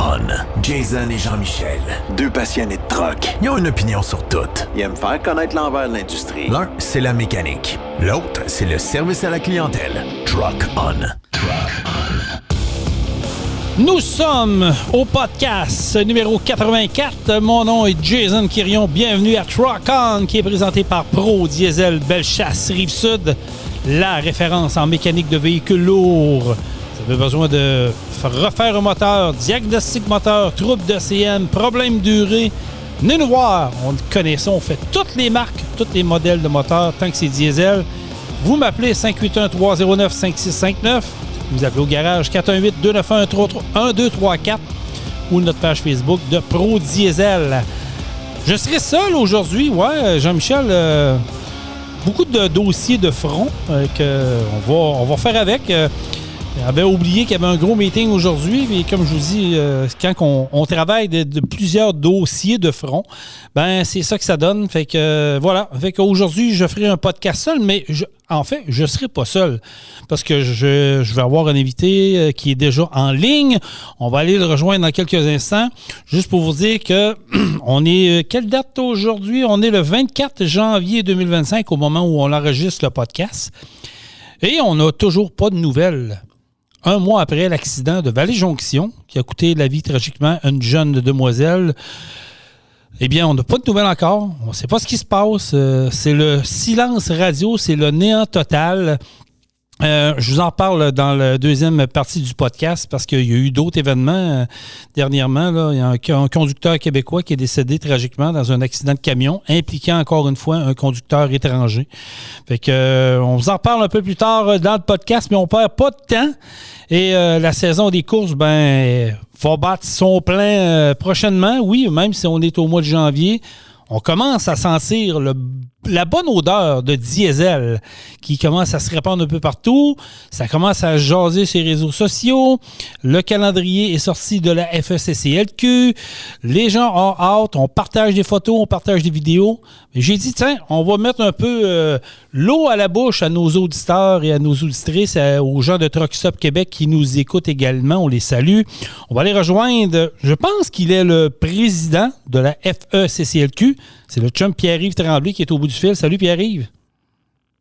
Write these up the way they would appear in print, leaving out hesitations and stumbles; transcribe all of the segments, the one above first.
On. Jason et Jean-Michel. Deux passionnés de truck. Ils ont une opinion sur tout. Ils aiment faire connaître l'envers de l'industrie. L'un, c'est la mécanique. L'autre, c'est le service à la clientèle. Truck On. Truck On. Nous sommes au podcast numéro 84. Mon nom est Jason Quirion. Bienvenue à Truck On, qui est présenté par Pro Diesel Bellechasse Rive-Sud, la référence en mécanique de véhicules lourds. Vous avez besoin de refaire un moteur, diagnostic moteur, trouble de CM, problème durée. Venez nous voir, on connaît ça, on fait toutes les marques, tous les modèles de moteurs, tant que c'est diesel. Vous m'appelez 581-309-5659. Vous appelez au garage 418-291-1234 ou notre page Facebook de Pro Diesel. Je serai seul aujourd'hui, ouais, Jean-Michel. Beaucoup de dossiers de front qu'on va faire avec. J'avais oublié qu'il y avait un gros meeting aujourd'hui, mais comme je vous dis, quand on travaille de plusieurs dossiers de front, ben c'est ça que ça donne. Fait que voilà. Fait qu'aujourd'hui, je ferai un podcast seul, mais en fait, je ne serai pas seul parce que je vais avoir un invité qui est déjà en ligne. On va aller le rejoindre dans quelques instants. Juste pour vous dire que on est... Quelle date aujourd'hui? On est le 24 janvier 2025 au moment où on enregistre le podcast. Et on n'a toujours pas de nouvelles. Un mois après l'accident de Vallée-Jonction, qui a coûté la vie tragiquement à une jeune demoiselle, eh bien, on n'a pas de nouvelles encore. On ne sait pas ce qui se passe. C'est le silence radio, c'est le néant total. Je vous en parle dans la deuxième partie du podcast parce qu'il y a eu d'autres événements dernièrement. Là. Il y a un conducteur québécois qui est décédé tragiquement dans un accident de camion impliquant encore une fois un conducteur étranger. Fait que on vous en parle un peu plus tard dans le podcast, mais on perd pas de temps. Et la saison des courses, va battre son plein prochainement. Oui, même si on est au mois de janvier, on commence à sentir la bonne odeur de diesel qui commence à se répandre un peu partout. Ça commence à jaser sur les réseaux sociaux. Le calendrier est sorti de la FECCLQ. Les gens ont hâte. On partage des photos, on partage des vidéos. Mais j'ai dit, tiens, on va mettre un peu l'eau à la bouche à nos auditeurs et à nos auditrices, aux gens de Truck Stop Québec qui nous écoutent également. On les salue. On va aller rejoindre, je pense qu'il est le président de la FECCLQ. C'est le chum Pierre-Yves Tremblay qui est au bout du fil. Salut Pierre-Yves.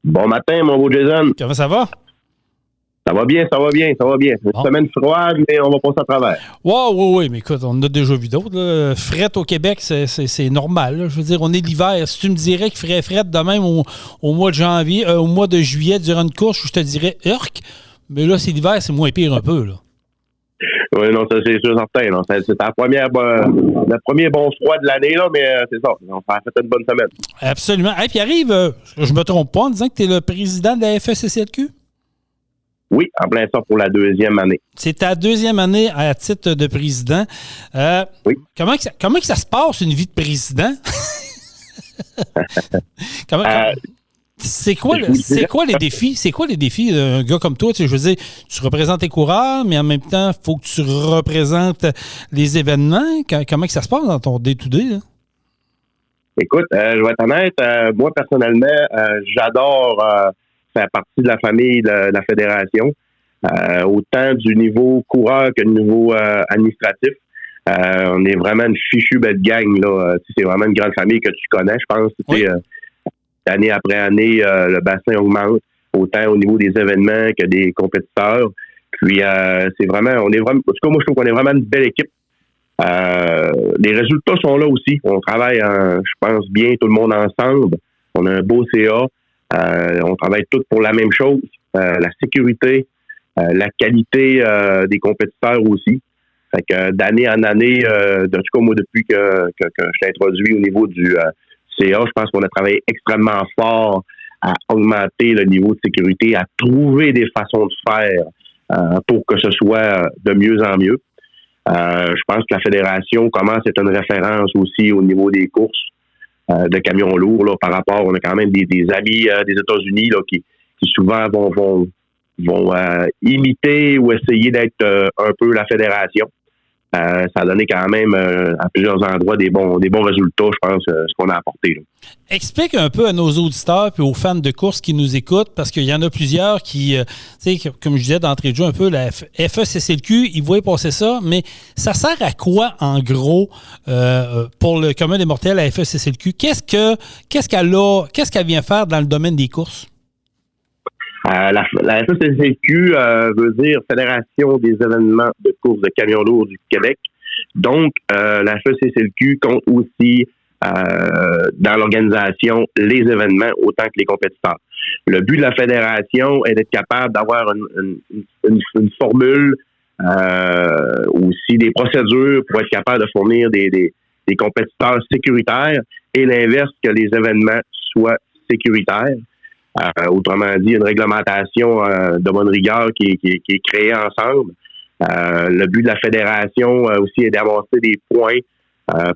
Bon matin, mon beau Jason. Comment ça va? Ça va bien. Une semaine froide, mais on va passer à travers. Oui, mais écoute, on en a déjà vu d'autres. Là. Fret au Québec, c'est normal. Là. Je veux dire, on est l'hiver. Si tu me dirais qu'il ferait fret de même au mois de janvier, au mois de juillet, durant une course, je te dirais urk. Mais là, c'est l'hiver, c'est moins pire un peu, là. Oui, non, ça c'est sûr certain. Non. C'est le premier bon froid de l'année, là, mais c'est ça. On a fait une bonne semaine. Absolument. Hey, puis arrive, je me trompe pas en disant que tu es le président de la FECCLQ? Oui, en plein ça pour la deuxième année. C'est ta deuxième année à titre de président. Oui. Comment que ça se passe, une vie de président? C'est quoi les défis? C'est quoi les défis d'un gars comme toi? Tu sais, je veux dire, tu représentes tes coureurs, mais en même temps, il faut que tu représentes les événements. Comment que ça se passe dans ton day-to-day? Là? Écoute, je vais être honnête, moi personnellement, j'adore faire partie de la famille de la fédération, autant du niveau coureur que du niveau administratif. On est vraiment une fichue belle gang, là. C'est vraiment une grande famille que tu connais, je pense. Oui. Année après année, le bassin augmente, autant au niveau des événements que des compétiteurs. Puis, c'est vraiment, en tout cas, moi, je trouve qu'on est vraiment une belle équipe. Les résultats sont là aussi. On travaille, je pense, bien tout le monde ensemble. On a un beau CA. On travaille tous pour la même chose. La sécurité, la qualité des compétiteurs aussi. Fait que d'année en année, en tout cas, moi, depuis que je t'ai introduit au niveau du CA, je pense qu'on a travaillé extrêmement fort à augmenter le niveau de sécurité, à trouver des façons de faire pour que ce soit de mieux en mieux. Je pense que la fédération commence à être une référence aussi au niveau des courses de camions lourds là, par rapport, on a quand même des amis des États-Unis là, qui souvent vont imiter ou essayer d'être un peu la fédération. ça a donné quand même à plusieurs endroits des bons résultats, je pense, ce qu'on a apporté. Là. Explique un peu à nos auditeurs et aux fans de course qui nous écoutent, parce qu'il y en a plusieurs qui, tu sais, comme je disais d'entrée de jeu un peu, la FECCLQ, ils voient passer ça, mais ça sert à quoi, en gros, pour le commun des mortels, la FECCLQ? Qu'est-ce qu'elle vient faire dans le domaine des courses? La FECCLQ veut dire Fédération des événements de course de camions lourds du Québec. Donc, la FECCLQ compte aussi dans l'organisation les événements autant que les compétiteurs. Le but de la fédération est d'être capable d'avoir une formule, aussi des procédures pour être capable de fournir des compétiteurs sécuritaires et l'inverse, que les événements soient sécuritaires. Autrement dit, une réglementation de bonne rigueur qui est créée ensemble. Le but de la fédération aussi est d'avancer des points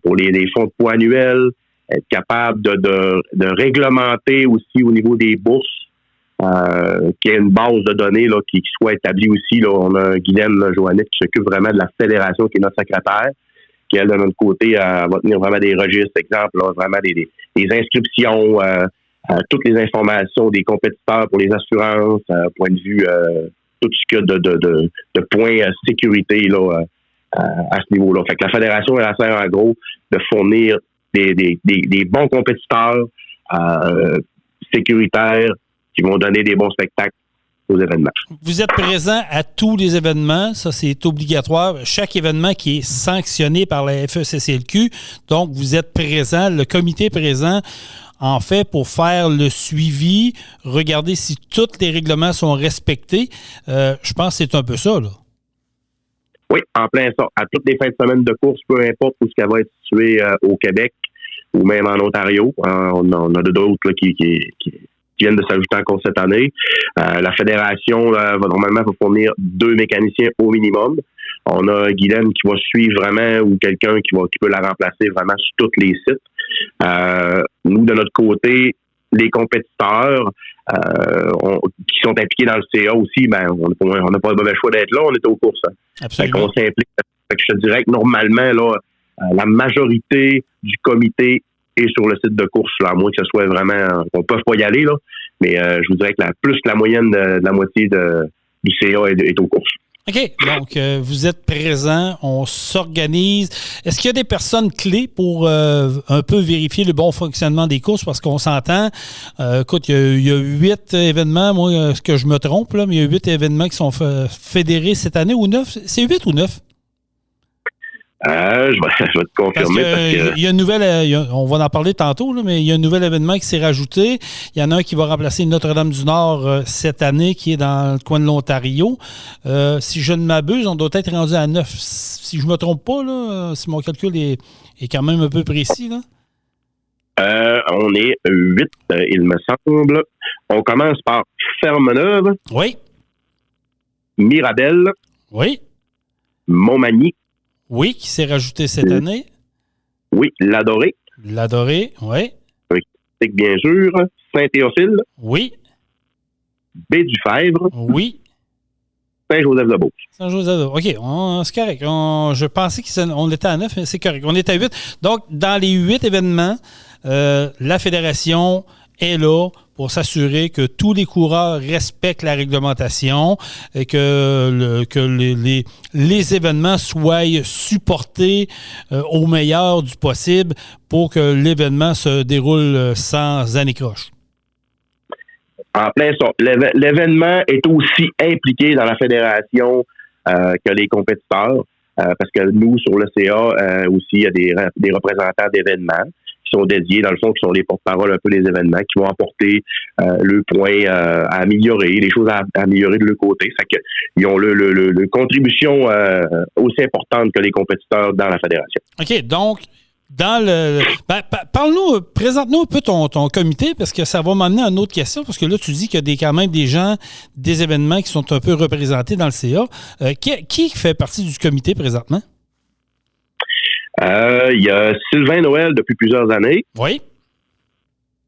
pour les fonds de points annuels, être capable de réglementer aussi au niveau des bourses, qu'il y ait une base de données là, qui soit établie aussi. Là. On a Guylaine Joannette qui s'occupe vraiment de la fédération, qui est notre secrétaire, qui, elle, de notre côté, va tenir vraiment des registres, exemple, là, vraiment des inscriptions, toutes les informations des compétiteurs pour les assurances, point de vue, tout ce qu'il y a de points sécurité là, à ce niveau-là. Fait que la fédération, elle sert en gros de fournir des bons compétiteurs sécuritaires qui vont donner des bons spectacles aux événements. Vous êtes présent à tous les événements, ça c'est obligatoire. Chaque événement qui est sanctionné par la FECCLQ, donc vous êtes présent, le comité est présent, en fait, pour faire le suivi, regarder si tous les règlements sont respectés. Je pense que c'est un peu ça, là. Oui, en plein ça. À toutes les fins de semaine de course, peu importe où ce qu'elle va être située au Québec ou même en Ontario. On a d'autres là, qui viennent de s'ajouter encore cette année. La fédération va normalement fournir 2 mécaniciens au minimum. On a Guylaine qui va suivre vraiment ou quelqu'un qui peut la remplacer vraiment sur tous les sites. Nous, de notre côté, les compétiteurs qui sont impliqués dans le CA aussi, ben, on n'a pas le mauvais choix d'être là, on est aux courses. Hein. Absolument. Fait qu'on s'implique. Fait que je te dirais que normalement, là, la majorité du comité est sur le site de course, là, à moins que ce soit vraiment... On ne peut pas y aller, là, mais je vous dirais que plus que la moyenne de la moitié du CA est aux courses. OK. Donc, vous êtes présent, on s'organise. Est-ce qu'il y a des personnes clés pour un peu vérifier le bon fonctionnement des courses? Parce qu'on s'entend, écoute, il y a 8 événements, moi, est-ce que je me trompe, là, mais il y a 8 événements qui sont fédérés cette année, ou 9? C'est 8 ou 9? Je vais te confirmer. Parce que il y a une nouvelle, on va en parler tantôt, là, mais il y a un nouvel événement qui s'est rajouté. Il y en a un qui va remplacer Notre-Dame-du-Nord cette année, qui est dans le coin de l'Ontario. Si je ne m'abuse, on doit être rendu à 9. Si je ne me trompe pas, là, si mon calcul est quand même un peu précis, là. On est 8, il me semble. On commence par Ferme-Neuve. Oui. Mirabel. Oui. Montmagny. Oui, qui s'est rajouté cette année. Oui, l'Adoré. L'Adoré, oui. Bien sûr. Saint-Théophile. Oui. Baie-du-Fèvre. Oui. Saint-Joseph-de-Beauce. Saint-Joseph-de-Beauce. OK, c'est correct. Je pensais qu'on était à 9, mais c'est correct. On est à 8. Donc, dans les 8 événements, la fédération est là pour s'assurer que tous les coureurs respectent la réglementation et que les événements soient supportés au meilleur du possible pour que l'événement se déroule sans anicroche. En plein ça. L'événement est aussi impliqué dans la fédération que les compétiteurs, parce que nous, sur le CA, aussi, il y a des représentants d'événements qui sont dédiés, dans le fond, qui sont les porte-parole un peu des événements, qui vont apporter le point à améliorer, les choses à améliorer de leur côté. Fait que ils ont le contribution aussi importante que les compétiteurs dans la fédération. OK, donc, parle-nous, présente-nous un peu ton comité, parce que ça va m'amener à une autre question, parce que là, tu dis qu'il y a quand même des gens, des événements qui sont un peu représentés dans le CA. Qui fait partie du comité présentement? Il y a Sylvain Noël depuis plusieurs années. Oui.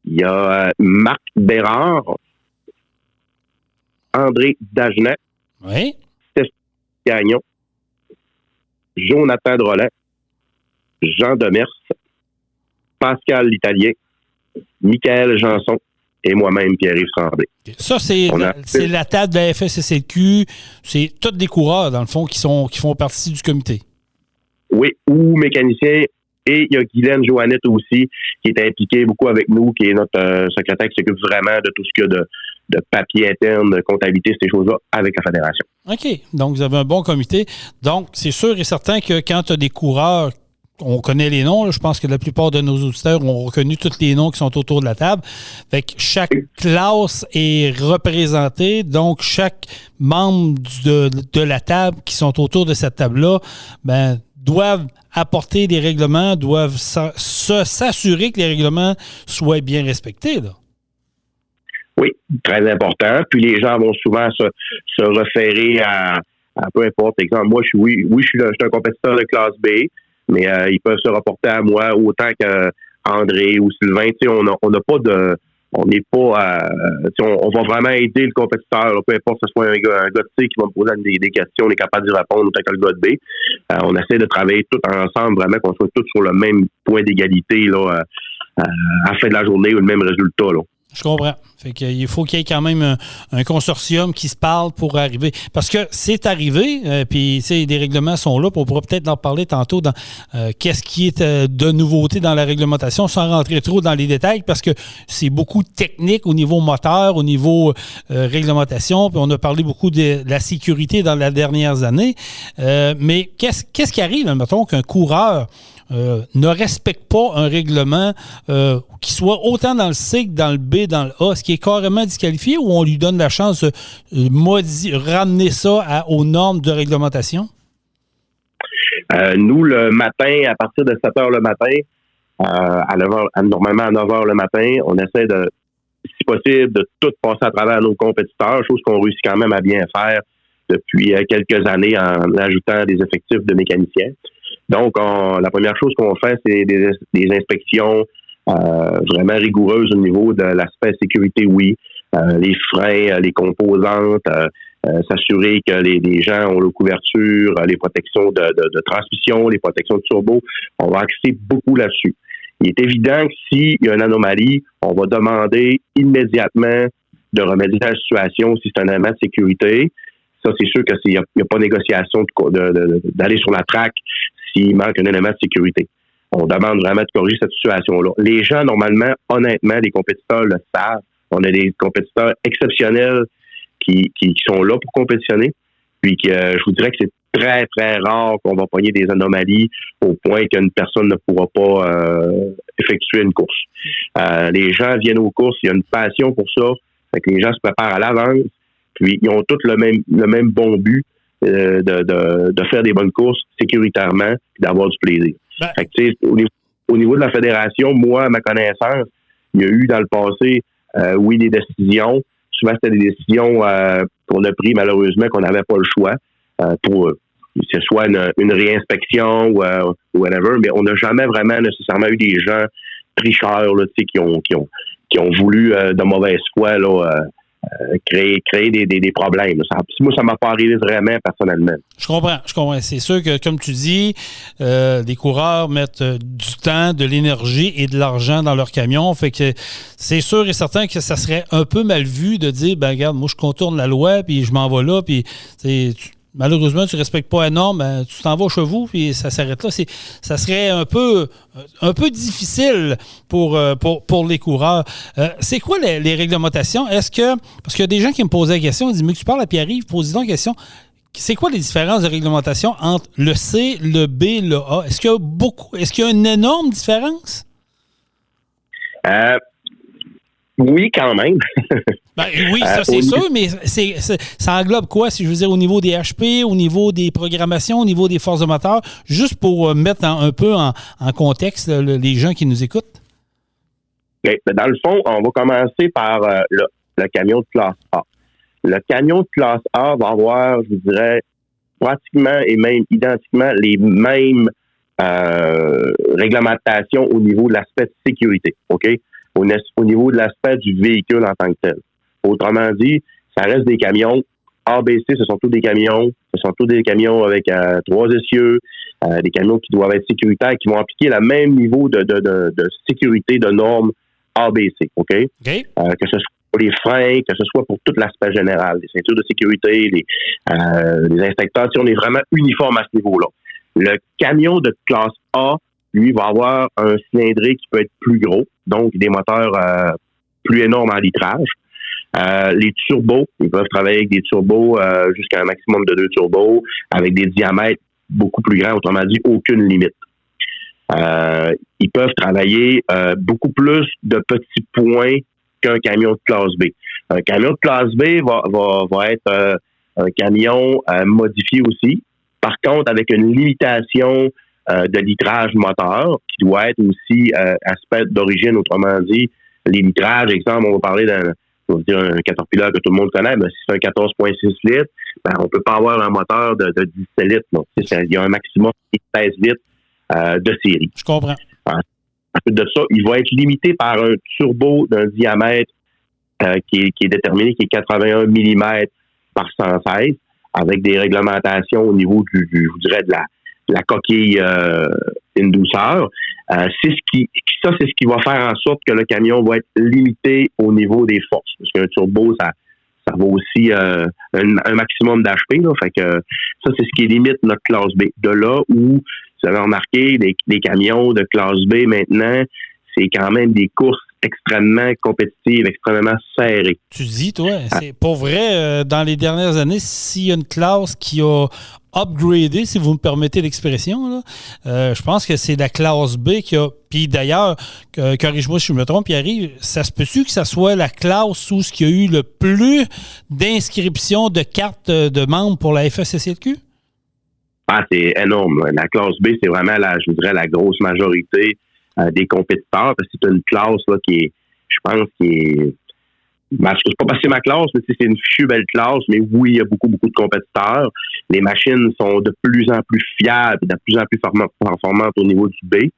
Il y a Marc Bérard, André Dagenet. Oui. Stéphane Gagnon. Jonathan Drolet, Jean Demers, Pascal l'Italien, Michael Janson et moi-même, Pierre-Yves Tremblay. Ça, c'est la table de la FSSLQ. C'est tous des coureurs, dans le fond, qui font partie du comité. Oui, ou mécaniciens. Et il y a Guylaine Joannette aussi, qui est impliquée beaucoup avec nous, qui est notre secrétaire qui s'occupe vraiment de tout ce qu'il y a de papier interne, de comptabilité, ces choses-là, avec la fédération. OK. Donc, vous avez un bon comité. Donc, c'est sûr et certain que quand tu as des coureurs, on connaît les noms, là, je pense que la plupart de nos auditeurs ont reconnu tous les noms qui sont autour de la table. Fait que chaque classe est représentée, donc chaque membre de la table qui sont autour de cette table-là, doivent apporter des règlements, doivent s'assurer que les règlements soient bien respectés, là. Oui, très important. Puis les gens vont souvent se référer à peu importe. Exemple, moi, je suis un compétiteur de classe B, mais ils peuvent se rapporter à moi autant qu'André ou Sylvain. Tu sais, on n'a pas de... On n'est pas... on va vraiment aider le compétiteur, là, peu importe que ce soit un gars de C qui va me poser des questions, on est capable d'y répondre autant que le gars de B. On essaie de travailler tous ensemble, vraiment, qu'on soit tous sur le même point d'égalité là, à la fin de la journée ou le même résultat, là. Je comprends. Fait qu'il faut qu'il y ait quand même un consortium qui se parle pour arriver. Parce que c'est arrivé, puis des règlements sont là, puis on pourra peut-être en parler tantôt dans qu'est-ce qui est de nouveauté dans la réglementation, sans rentrer trop dans les détails, parce que c'est beaucoup technique au niveau moteur, au niveau réglementation, puis on a parlé beaucoup de la sécurité dans les dernières années. Mais qu'est-ce qui arrive, mettons, qu'un coureur ne respecte pas un règlement qui soit autant dans le C que dans le B, dans le A, ce qui est carrément disqualifié, ou on lui donne la chance de ramener ça aux normes de réglementation? Nous, le matin, à partir de 7 h le matin, normalement à 9 h le matin, on essaie de, si possible, de tout passer à travers nos compétiteurs, chose qu'on réussit quand même à bien faire depuis quelques années en ajoutant des effectifs de mécaniciens. Donc, la première chose qu'on fait, c'est des inspections vraiment rigoureuses au niveau de l'aspect sécurité, oui. Les freins, les composantes, s'assurer que les gens ont la couverture, les protections de transmission, les protections de turbo. On va axer beaucoup là-dessus. Il est évident que s'il y a une anomalie, on va demander immédiatement de remédier à la situation si c'est un élément de sécurité. Ça, c'est sûr qu'il n'y a pas de négociation d'aller sur la track s'il manque un élément de sécurité. On demande vraiment de corriger cette situation-là. Les gens, normalement, honnêtement, les compétiteurs le savent. On a des compétiteurs exceptionnels qui sont là pour compétitionner. Puis je vous dirais que c'est très, très rare qu'on va pogner des anomalies au point qu'une personne ne pourra pas effectuer une course. Les gens viennent aux courses, il y a une passion pour ça. Fait que les gens se préparent à l'avance. Puis ils ont tous le même bon but de faire des bonnes courses sécuritairement et d'avoir du plaisir. Fait que, tu sais, au niveau de la fédération, moi, à ma connaissance, il y a eu dans le passé, oui, des décisions. Souvent, c'était des décisions qu'on a prises malheureusement qu'on n'avait pas le choix pour que ce soit une réinspection ou whatever, mais on n'a jamais vraiment nécessairement eu des gens tricheurs là, tu sais, qui ont voulu de mauvaise foi là, créer des problèmes. Moi, ça m'a pas arrivé vraiment personnellement. Je comprends. C'est sûr que, comme tu dis, des coureurs mettent du temps, de l'énergie et de l'argent dans leur camion. Fait que c'est sûr et certain que ça serait un peu mal vu de dire, regarde, moi, je contourne la loi, puis je m'en vais là, puis malheureusement, tu ne respectes pas la norme, tu t'en vas chez vous, puis ça s'arrête là. Ça serait un peu difficile pour les coureurs. C'est quoi les réglementations? Est-ce que, parce qu'il y a des gens qui me posaient la question, ils disent, mais tu parles à Pierre-Yves, pose-lui donc la question. C'est quoi les différences de réglementation entre le C, le B, le A? Est-ce qu'il y a une énorme différence? Oui, quand même. Oui, ça c'est sûr, mais ça englobe quoi, si je veux dire, au niveau des HP, au niveau des programmations, au niveau des forces de moteur, juste pour mettre un peu en contexte les gens qui nous écoutent? Okay. Dans le fond, on va commencer par le camion de classe A. Le camion de classe A va avoir, je vous dirais, pratiquement et même identiquement les mêmes réglementations au niveau de l'aspect de sécurité, OK? Au niveau de l'aspect du véhicule en tant que tel. Autrement dit, ça reste des camions ABC, ce sont tous des camions. Ce sont tous des camions avec 3 essieux, des camions qui doivent être sécuritaires, qui vont appliquer le même niveau de sécurité, de normes ABC, OK? Que ce soit pour les freins, que ce soit pour tout l'aspect général, les ceintures de sécurité, les inspecteurs, on est vraiment uniforme à ce niveau-là. Le camion de classe A, lui, va avoir un cylindré qui peut être plus gros, donc des moteurs plus énormes en litrage. Les turbos, ils peuvent travailler avec des turbos jusqu'à un maximum de 2 turbos, avec des diamètres beaucoup plus grands, autrement dit, aucune limite. Ils peuvent travailler beaucoup plus de petits points qu'un camion de classe B. Un camion de classe B va être un camion modifié aussi. Par contre, avec une limitation de litrage moteur, qui doit être aussi aspect d'origine, autrement dit, les litrages, exemple, on va parler d'un Caterpillar que tout le monde connaît, mais si c'est un 14,6 litres, on peut pas avoir un moteur de 17 litres. Non. Il y a un maximum de 16 litres de série. Je comprends. Ensuite de ça, il va être limité par un turbo d'un diamètre qui est déterminé, qui est 81 mm par 116, avec des réglementations au niveau je vous dirais, de la coquille une douceur. C'est ce qui va faire en sorte que le camion va être limité au niveau des forces. Parce qu'un turbo, ça vaut aussi un maximum d'HP. Là, fait que ça, c'est ce qui limite notre classe B. De là où, vous avez remarqué, les camions de classe B maintenant, c'est quand même des courses extrêmement compétitives, extrêmement serrées. Tu dis, toi, c'est pour vrai, dans les dernières années, s'il y a une classe qui a upgradé, si vous me permettez l'expression, là, je pense que c'est la classe B qui a... Puis d'ailleurs, corrige-moi si je me trompe, Pierre-Yves, ça se peut-tu que ça soit la classe où il y a eu le plus d'inscriptions de cartes de membres pour la FSSLQ? C'est énorme. La classe B, c'est vraiment, je vous dirais, la grosse majorité des compétiteurs, parce que c'est une classe là, qui est, je pense, qui est... c'est pas parce que c'est ma classe, mais c'est une fichue belle classe, mais oui, il y a beaucoup, beaucoup de compétiteurs. Les machines sont de plus en plus fiables, de plus en plus performantes au niveau du B,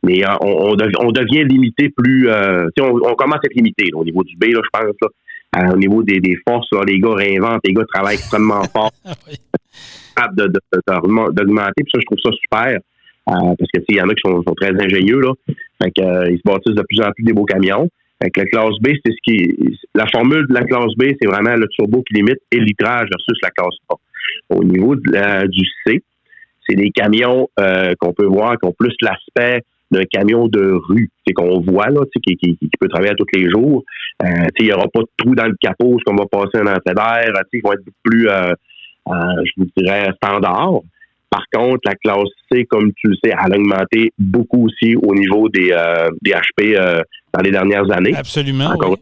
mais on devient limité plus... on commence à être limité là, au niveau du B, là, je pense, là, au niveau des forces, là, les gars réinventent, les gars travaillent extrêmement fort. D'augmenter, puis ça, je trouve ça super. Parce que il y en a qui sont très ingénieux, là. Fait que ils se bâtissent de plus en plus des beaux camions. Fait que la classe B, la formule de la classe B, c'est vraiment le turbo qui limite et le litrage versus la classe A. Au niveau du C, c'est des camions qu'on peut voir qui ont plus l'aspect d'un camion de rue, c'est qu'on voit là, qui peut travailler à tous les jours. Il n'y aura pas de trou dans le capot, qu'on va passer un entrée d'air, ils vont être beaucoup plus je vous dirais standard. Par contre, la classe C, comme tu le sais, elle a augmenté beaucoup aussi au niveau des HP dans les dernières années. Absolument. Encore, oui.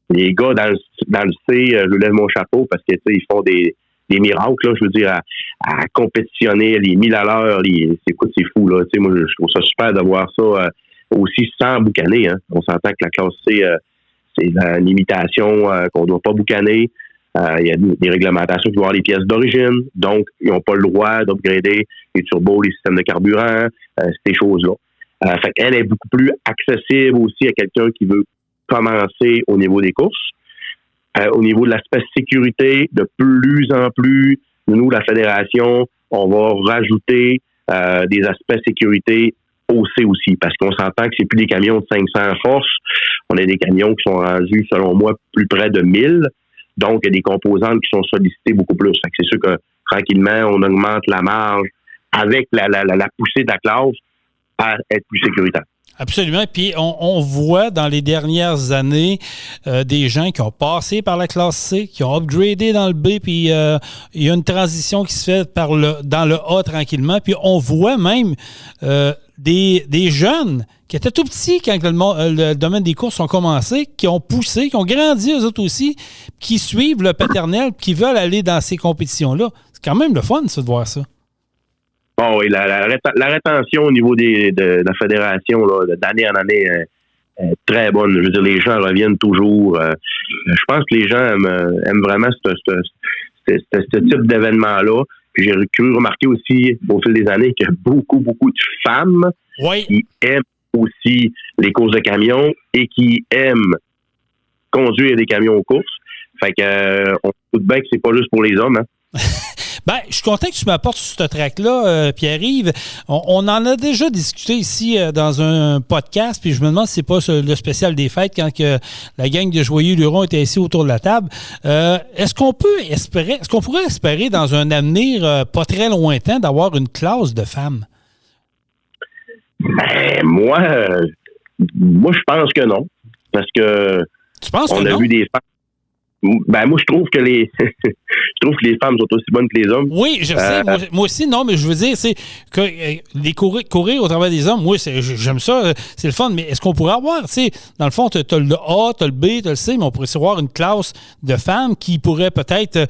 Les gars dans le C, je lève mon chapeau parce que ils font des miracles, là, je veux dire, à compétitionner les 1000 à l'heure. C'est fou, là. Moi, je trouve ça super de voir ça aussi sans boucaner. Hein. On s'entend que la classe C, c'est la limitation qu'on ne doit pas boucaner. Il y a des réglementations qui vont avoir les pièces d'origine, donc ils n'ont pas le droit d'upgrader les turbos, les systèmes de carburant, ces choses-là. Fait qu'elle est beaucoup plus accessible aussi à quelqu'un qui veut commencer au niveau des courses. Au niveau de l'aspect sécurité, de plus en plus, nous, la Fédération, on va rajouter des aspects sécurité au C aussi, parce qu'on s'entend que c'est plus des camions de 500 forces, on a des camions qui sont rendus, selon moi, plus près de 1000. Donc, il y a des composantes qui sont sollicitées beaucoup plus. Fait que c'est sûr que, tranquillement, on augmente la marge avec la poussée de la classe à être plus sécuritaire. Absolument. Puis, on voit dans les dernières années des gens qui ont passé par la classe C, qui ont upgradé dans le B, puis il y a une transition qui se fait dans le A tranquillement. Puis, on voit même des jeunes qui étaient tout petits quand le domaine des courses ont commencé, qui ont poussé, qui ont grandi eux autres aussi, qui suivent le paternel, qui veulent aller dans ces compétitions-là. C'est quand même le fun, ça, de voir ça. Bon, oui, la rétention au niveau de la fédération, là, d'année en année, est très bonne. Je veux dire, les gens reviennent toujours. Je pense que les gens aiment vraiment ce type d'événement-là. Puis j'ai cru remarquer aussi, au fil des années, qu'il y a beaucoup, beaucoup de femmes qui aiment aussi les courses de camions et qui aiment conduire des camions aux courses. Fait que on se doute bien que c'est pas juste pour les hommes, hein. Ben, je suis content que tu m'apportes ce track-là, Pierre-Yves. On en a déjà discuté ici dans un podcast, puis je me demande si c'est pas le spécial des fêtes quand que la gang de Joyeux Luron était ici autour de la table. Est-ce qu'on pourrait espérer dans un avenir pas très lointain d'avoir une classe de femmes? Ben, moi, je pense que non. Parce que tu penses on que a non? vu des femmes. Ben, moi, je trouve que les femmes sont aussi bonnes que les hommes. Oui, je sais. Moi aussi, non, mais je veux dire, c'est que les courir au travers des hommes, moi, j'aime ça, c'est le fun, mais est-ce qu'on pourrait avoir, tu sais, dans le fond, tu as le A, tu as le B, tu as le C, mais on pourrait avoir une classe de femmes qui pourrait peut-être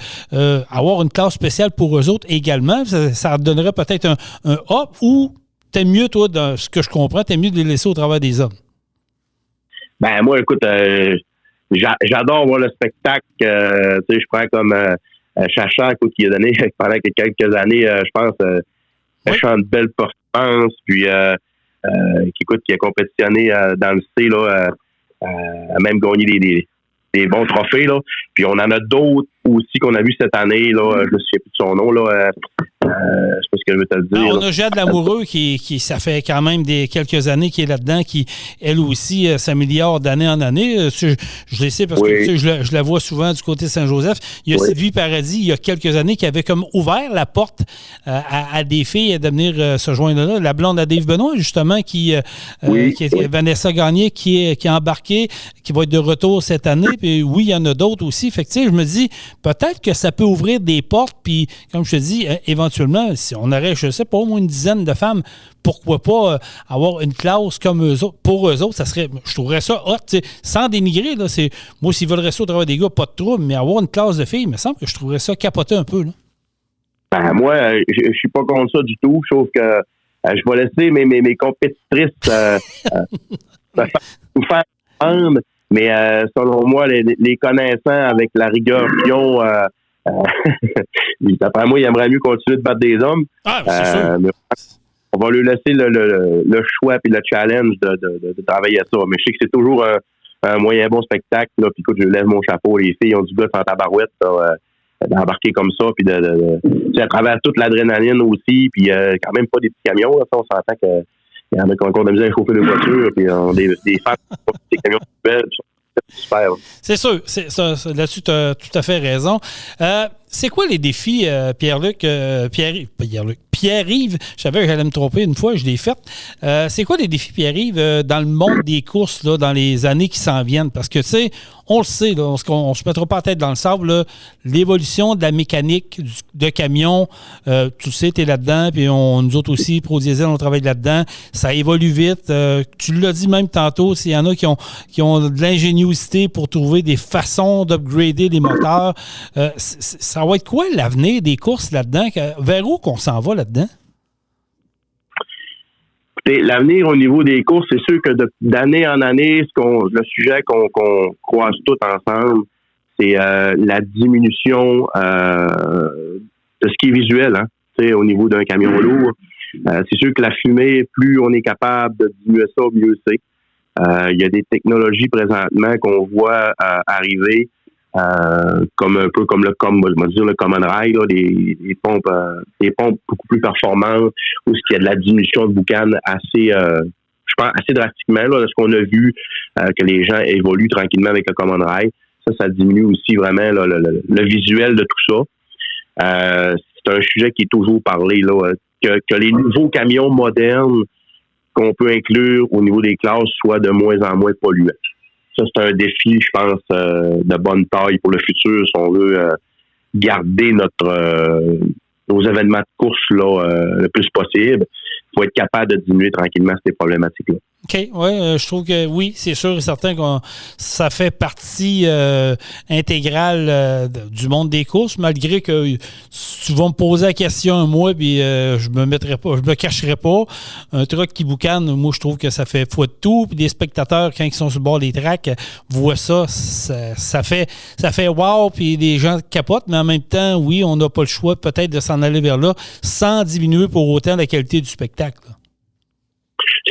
avoir une classe spéciale pour eux autres également. Ça donnerait peut-être un A, ou t'aimes mieux, toi, dans ce que je comprends, t'aimes mieux de les laisser au travers des hommes? Ben, moi, écoute, j'adore voir le spectacle. Tu sais, je prends comme Chacha, écoute, qui a donné pendant quelques années, je pense, méchant de belles performances, puis qui a compétitionné dans le C, là, a même gagné des bons trophées, là. Puis on en a d'autres aussi qu'on a vu cette année, là. Je me souviens plus de son nom, là. C'est pas ce que je veux te le dire. On a Jade Lamoureux qui ça fait quand même quelques années qui est là-dedans, qui, elle aussi, s'améliore d'année en année. Je le sais parce que tu sais, je la vois souvent du côté de Saint-Joseph. Il y a Sylvie Paradis, il y a quelques années, qui avait comme ouvert la porte à des filles de venir se joindre là. La blonde à Dave Benoît, justement, qui est Vanessa Gagné, qui est embarquée, qui va être de retour cette année. Puis oui, il y en a d'autres aussi. Fait que, tu sais, je me dis, peut-être que ça peut ouvrir des portes. Puis, comme je te dis, éventuellement, si on aurait, je sais pas, au moins une dizaine de femmes, pourquoi pas avoir une classe comme eux autres? Pour eux autres, ça serait, je trouverais ça hot, tu sais, sans dénigrer. Là, moi, s'ils veulent rester au travail des gars, pas de trouble, mais avoir une classe de filles, il me semble que je trouverais ça capoté un peu. Là. Ben, moi, je suis pas contre ça du tout. Je trouve que je vais laisser mes compétitrices nous faire prendre. Mais selon moi, les connaissants avec la rigueur qu'ils ont, d'après moi, ils aimeraient mieux continuer de battre des hommes. Ah, c'est sûr. Mais on va lui laisser le choix et le challenge de travailler à ça. Mais je sais que c'est toujours un moyen bon spectacle. Là. Puis écoute, je lève mon chapeau. Les filles ont du gars en tabarouette d'embarquer comme ça. Puis à travers toute l'adrénaline aussi. Puis quand même pas des petits camions. Là, ça, on s'entend que il y en a qui ont encore de la misère à chauffer les voitures, puis des femmes des camions belles, c'est super. C'est sûr, là-dessus, tu as tout à fait raison. C'est quoi les défis, Pierre-Yves, je savais que j'allais me tromper une fois, je l'ai fait. C'est quoi les défis, Pierre-Yves, dans le monde des courses, là, dans les années qui s'en viennent? Parce que, tu sais, on le sait, là, on se mettra pas la tête dans le sable, là, l'évolution de la mécanique de camion, tu le sais, tu es là-dedans, puis nous autres aussi, Pro Diesel, on travaille là-dedans, ça évolue vite. Tu l'as dit même tantôt, s'il y en a qui ont de l'ingéniosité pour trouver des façons d'upgrader les moteurs, ça va être quoi l'avenir des courses là-dedans? Vers où qu'on s'en va là-dedans? Écoutez, l'avenir au niveau des courses, c'est sûr que d'année en année, le sujet qu'on croise tous ensemble, c'est la diminution de ce qui est visuel, hein, au niveau d'un camion lourd. C'est sûr que la fumée, plus on est capable de diminuer ça, mieux c'est. Il y a des technologies présentement qu'on voit arriver, comme un peu comme le Common Rail, là, les pompes beaucoup plus performantes, où il y a de la diminution de boucan assez, je pense, assez drastiquement, là, de ce qu'on a vu, que les gens évoluent tranquillement avec le Common Rail. Ça diminue aussi vraiment là, le visuel de tout ça. C'est un sujet qui est toujours parlé, là, que les nouveaux camions modernes qu'on peut inclure au niveau des classes soient de moins en moins polluants. Ça, c'est un défi, je pense, de bonne taille pour le futur, si on veut garder nos événements de course là, le plus possible. Il faut être capable de diminuer tranquillement ces problématiques-là. OK, oui, je trouve que oui, c'est sûr et certain que ça fait partie intégrale du monde des courses, malgré que si tu vas me poser la question un mois, puis je me cacherai pas. Un truck qui boucane, moi je trouve que ça fait foi de tout. Puis des spectateurs, quand ils sont sur le bord des tracks, voient ça fait wow, puis les gens capotent, mais en même temps, oui, on n'a pas le choix peut-être de s'en aller vers là, sans diminuer pour autant la qualité du spectacle. Là.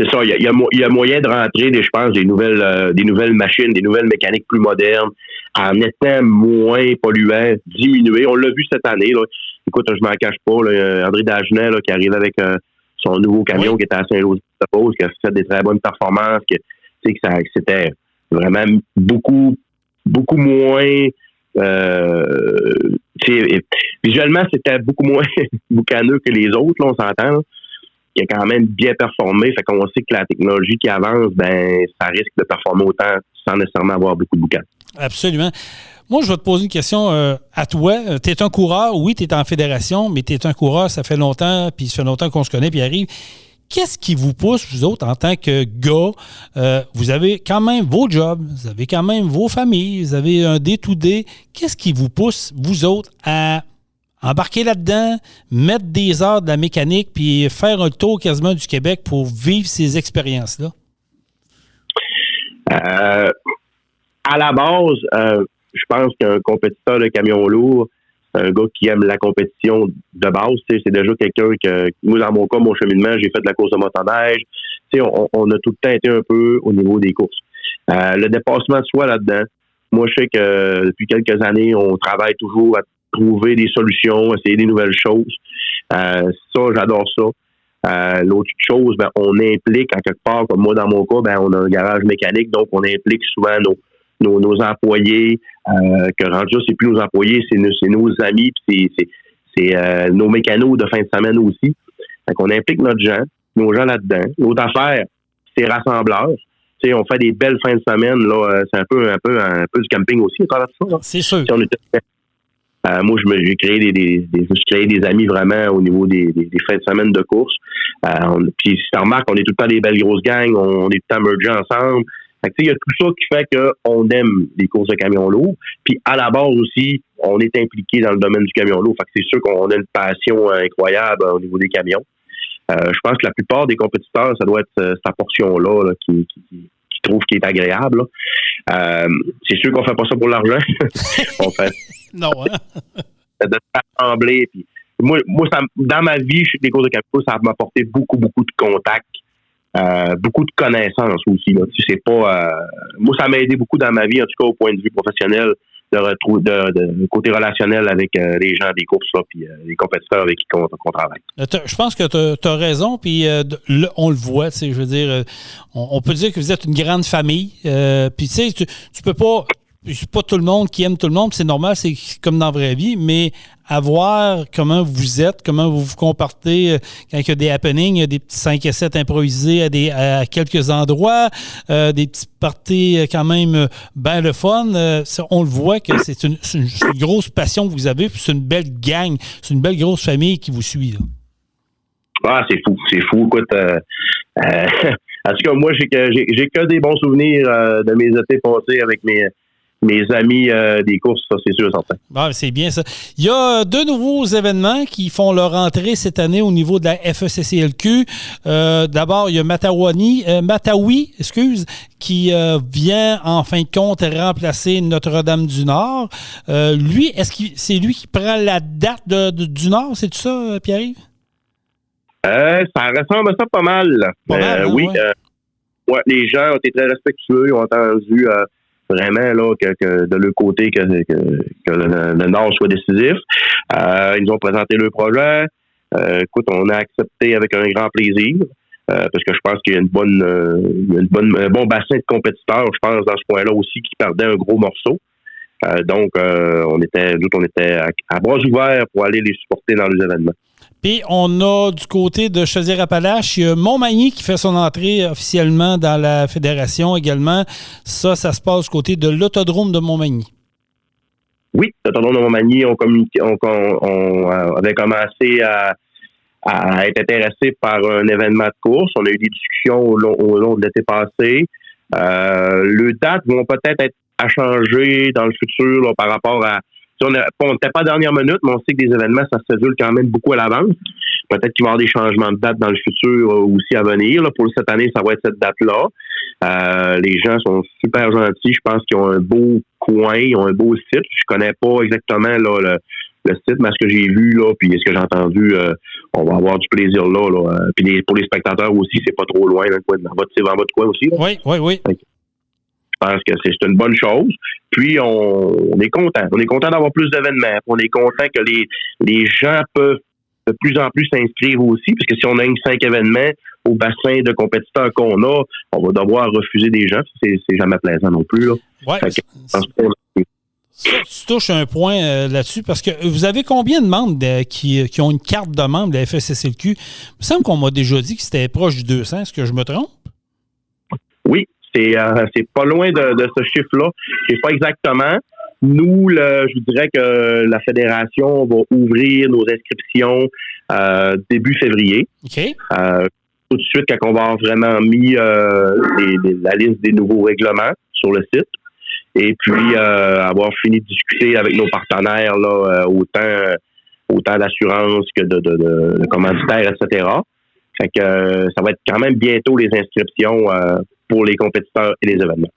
c'est ça. Il y a moyen de rentrer, je pense, des nouvelles machines, des nouvelles mécaniques plus modernes, en étant moins polluant, diminuer. On l'a vu cette année. Là. Écoute, je m'en cache pas. Là, André Dagenet, là, qui arrive avec son nouveau camion qui était à Saint-Lô-de-Pose, qui a fait des très bonnes performances, que c'était vraiment beaucoup moins. Visuellement, c'était beaucoup moins boucaneux que les autres, là, on s'entend. Là. Qui a quand même bien performé. Fait qu'on sait que la technologie qui avance, ça risque de performer autant sans nécessairement avoir beaucoup de boucan. Absolument. Moi, je vais te poser une question à toi. Tu es un coureur, oui, tu es en fédération, mais tu es un coureur, ça fait longtemps, puis ça fait longtemps qu'on se connaît, puis arrive. Qu'est-ce qui vous pousse, vous autres, en tant que gars? Vous avez quand même vos jobs, vous avez quand même vos familles, vous avez un day-to-day. Qu'est-ce qui vous pousse, vous autres, à embarquer là-dedans, mettre des heures de la mécanique, puis faire un tour quasiment du Québec pour vivre ces expériences-là? À la base, je pense qu'un compétiteur de camion lourd, c'est un gars qui aime la compétition de base. C'est déjà quelqu'un que, moi, dans mon cas, mon cheminement, j'ai fait de la course de motoneige. On a tout le temps été un peu au niveau des courses. Le dépassement de soi là-dedans, moi, je sais que depuis quelques années, on travaille toujours à trouver des solutions, essayer des nouvelles choses. Ça, j'adore ça. L'autre chose, on implique en quelque part, comme moi dans mon cas, on a un garage mécanique, donc on implique souvent nos employés, que rendu là, c'est plus nos employés, c'est nos amis, puis c'est nos mécanos de fin de semaine aussi. Fait qu'on implique nos gens là-dedans. L'autre affaire, c'est rassembleurs. T'sais, on fait des belles fins de semaine, là, c'est un peu du camping aussi, à travers ça. C'est sûr. Moi, j'ai créé des amis vraiment au niveau des fins de semaine de course. Puis si tu remarques, on est tout le temps des belles grosses gangs, on est tout le temps mergés ensemble. Il y a tout ça qui fait qu'on aime les courses de camions lourds. Puis à la base aussi, on est impliqué dans le domaine du camion lourd. Fait que c'est sûr qu'on a une passion incroyable au niveau des camions. Je pense que la plupart des compétiteurs, ça doit être cette portion-là là, qui trouve qu'il est agréable. C'est sûr qu'on fait pas ça pour l'argent. On fait non, hein? de rassembler. Puis moi dans ma vie, je suis des courses de camion, ça m'a apporté beaucoup de contacts, beaucoup de connaissances aussi. Là. C'est pas. Moi, ça m'a aidé beaucoup dans ma vie, en tout cas au point de vue professionnel, de retrouver de côté relationnel avec les gens des courses là, puis les compétiteurs avec qui qu'on travaille. Je pense que tu as raison, puis on le voit, je veux dire, on peut dire que vous êtes une grande famille, puis tu sais, tu peux pas. C'est pas tout le monde qui aime tout le monde, c'est normal, c'est comme dans la vraie vie, mais à voir comment vous êtes, comment vous vous comportez quand il y a des happenings, il y a des petits 5 et 7 improvisés à quelques endroits, des petits parties quand même ben le fun. On le voit que c'est une grosse passion que vous avez, puis c'est une belle gang, c'est une belle grosse famille qui vous suit. Là. Ah, c'est fou. Écoute, en tout cas, moi, j'ai que des bons souvenirs de mes étés passés avec mes amis des courses, ça, c'est sûr et certain. Ah, c'est bien ça. Il y a 2 nouveaux événements qui font leur entrée cette année au niveau de la FECCLQ. D'abord, il y a Matawi, qui vient en fin de compte remplacer Notre-Dame-du-Nord. Lui, est-ce que c'est lui qui prend la date du Nord? C'est tout ça, Pierre-Yves? Ça ressemble à ça pas mal. Oui. Ouais, les gens ont été très respectueux, ils ont entendu vraiment là que de leur côté que le Nord soit décisif. Ils nous ont présenté leur projet. Écoute, on a accepté avec un grand plaisir parce que je pense qu'il y a un bon bassin de compétiteurs, je pense, dans ce point-là aussi, qui perdaient un gros morceau. Donc, on était à bras ouverts pour aller les supporter dans les événements. Puis, on a du côté de Chaudière-Appalaches, il y a Montmagny qui fait son entrée officiellement dans la fédération également. Ça se passe du côté de l'autodrome de Montmagny. Oui, l'autodrome de Montmagny, on avait commencé à être intéressé par un événement de course. On a eu des discussions au long de l'été passé. Les dates vont peut-être être à changer dans le futur là, par rapport à... On n'était pas à dernière minute, mais on sait que des événements, ça se cédule quand même beaucoup à l'avance. Peut-être qu'il va y avoir des changements de date dans le futur aussi à venir. Là. Pour cette année, ça va être cette date-là. Les gens sont super gentils. Je pense qu'ils ont un beau coin, ils ont un beau site. Je connais pas exactement là, le site, mais ce que j'ai vu, là, puis ce que j'ai entendu, on va avoir du plaisir là. Puis pour les spectateurs aussi, c'est pas trop loin, dans votre coin aussi. Là. Oui. Je pense que c'est une bonne chose. Puis, on est content. On est content d'avoir plus d'événements. On est content que les gens peuvent de plus en plus s'inscrire aussi, parce que si on a 5 événements au bassin de compétiteurs qu'on a, on va devoir refuser des gens. C'est jamais plaisant non plus. Là. Ouais. Ça, tu touches un point là-dessus, parce que vous avez combien de membres qui ont une carte de membre de la FSSLQ? Il me semble qu'on m'a déjà dit que c'était proche du 200. Est-ce que je me trompe? Oui, c'est pas loin de ce chiffre-là. Je sais pas exactement. Nous, je vous dirais que la Fédération va ouvrir nos inscriptions début février. OK. Tout de suite, quand on va avoir vraiment mis la liste des nouveaux règlements sur le site. Et puis, avoir fini de discuter avec nos partenaires, là, autant d'assurance que de commanditaires, etc. Fait que ça va être quand même bientôt les inscriptions pour les compétiteurs et les événements.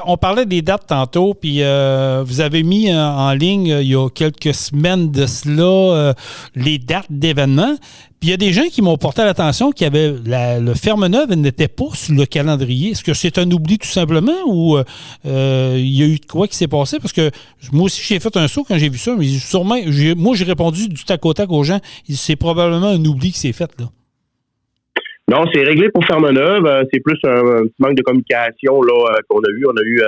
On parlait des dates tantôt, puis vous avez mis en ligne il y a quelques semaines de cela les dates d'événements. Puis il y a des gens qui m'ont porté à l'attention qu'il y avait le Ferme-Neuve n'était pas sur le calendrier. Est-ce que c'est un oubli tout simplement ou il y a eu de quoi qui s'est passé? Parce que moi aussi, j'ai fait un saut quand j'ai vu ça, mais sûrement, moi j'ai répondu du tac au tac aux gens, c'est probablement un oubli qui s'est fait là. Non, c'est réglé pour Ferme-Neuve. C'est plus un petit manque de communication là qu'on a eu. On a eu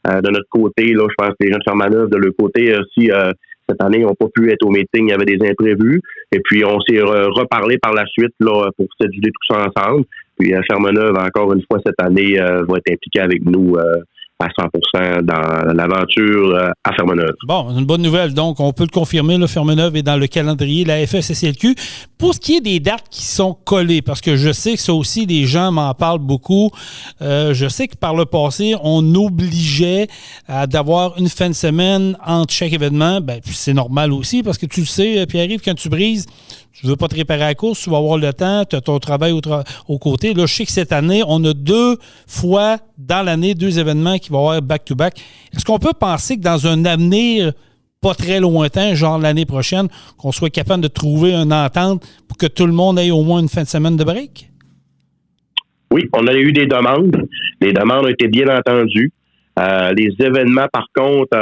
de notre côté, là, je pense que les gens de Ferme-Neuve, de leur côté aussi, cette année, n'ont pas pu être au meeting. Il y avait des imprévus. Et puis, on s'est reparlé par la suite là pour s'ajuster tout ça ensemble. Puis, Ferme-Neuve, encore une fois, cette année, va être impliqué avec nous à 100% dans l'aventure à Ferme-Neuve. Bon, une bonne nouvelle. Donc, on peut le confirmer, le Ferme-Neuve est dans le calendrier de la FSSLQ. Pour ce qui est des dates qui sont collées, parce que je sais que ça aussi, les gens m'en parlent beaucoup. Je sais que par le passé, on obligeait d'avoir une fin de semaine entre chaque événement. Ben, c'est normal aussi, parce que tu le sais, Pierre-Yves, quand tu brises, tu ne veux pas te réparer à la course, tu vas avoir le temps, tu as ton travail au côté. Là, je sais que cette année, on a 2 fois dans l'année 2 événements qui vont avoir back-to-back. Est-ce qu'on peut penser que dans un avenir pas très lointain, genre l'année prochaine, qu'on soit capable de trouver une entente pour que tout le monde ait au moins une fin de semaine de break? Oui, on a eu des demandes. Les demandes ont été bien entendues. Les événements, par contre,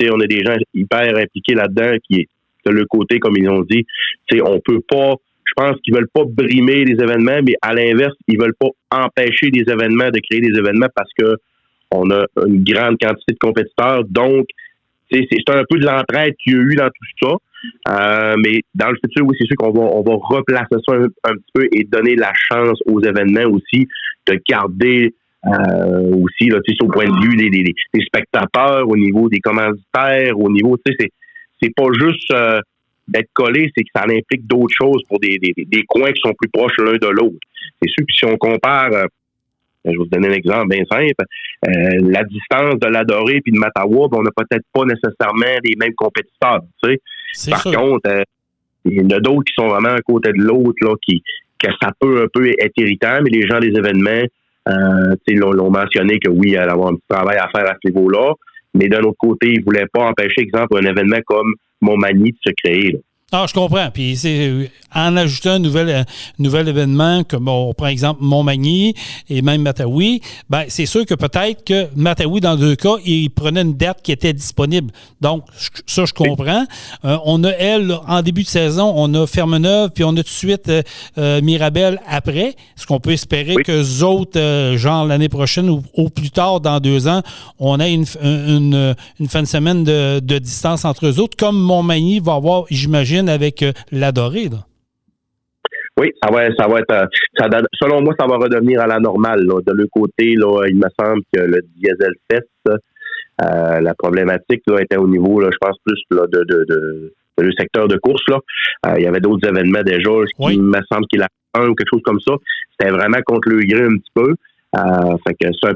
on a des gens hyper impliqués là-dedans qui est de leur côté, comme ils ont dit, on peut pas, je pense qu'ils veulent pas brimer les événements, mais à l'inverse, ils veulent pas empêcher des événements de créer des événements parce que on a une grande quantité de compétiteurs. Donc, c'est un peu de l'entraide qu'il y a eu dans tout ça. Mais dans le futur, oui, c'est sûr qu'on va replacer ça un petit peu et donner la chance aux événements aussi de garder aussi, là, au point de vue des spectateurs, au niveau des commanditaires, au niveau, c'est pas juste d'être collé, c'est que ça implique d'autres choses pour des coins qui sont plus proches l'un de l'autre. C'est sûr que si on compare, je vais vous donner un exemple bien simple, la distance de l'Adoré puis de Mattawa, on n'a peut-être pas nécessairement les mêmes compétiteurs. Tu sais. Par contre, il y en a d'autres qui sont vraiment à côté de l'autre, là, que ça peut un peu être irritant, mais les gens des événements l'ont mentionné que oui, il allait avoir un petit travail à faire à ce niveau-là. Mais d'un autre côté, ils ne voulaient pas empêcher, exemple, un événement comme Montmagny de se créer. Là. Ah, je comprends. Puis c'est en ajoutant un nouvel événement, comme on prend exemple Montmagny et même Matawi, ben c'est sûr que peut-être que Matawi, dans 2 cas, il prenait une date qui était disponible. Donc, ça, je comprends. On a, en début de saison, on a Ferme-Neuve, puis on a tout de suite Mirabel après. Est-ce qu'on peut espérer que les autres, genre l'année prochaine ou au plus tard, dans 2 ans, on ait une fin de semaine de distance entre eux autres, comme Montmagny va avoir, j'imagine, avec l'Adoré, là. Oui, ça va être. Selon moi, ça va redevenir à la normale. Là. De l'autre côté, là, il me semble que le Diesel Fest, la problématique là, était au niveau, là, je pense, plus là, de le secteur de course. Là. Il y avait d'autres événements déjà. Oui. Il me semble qu'il a un ou quelque chose comme ça. C'était vraiment contre le gré un petit peu. Fait que c'est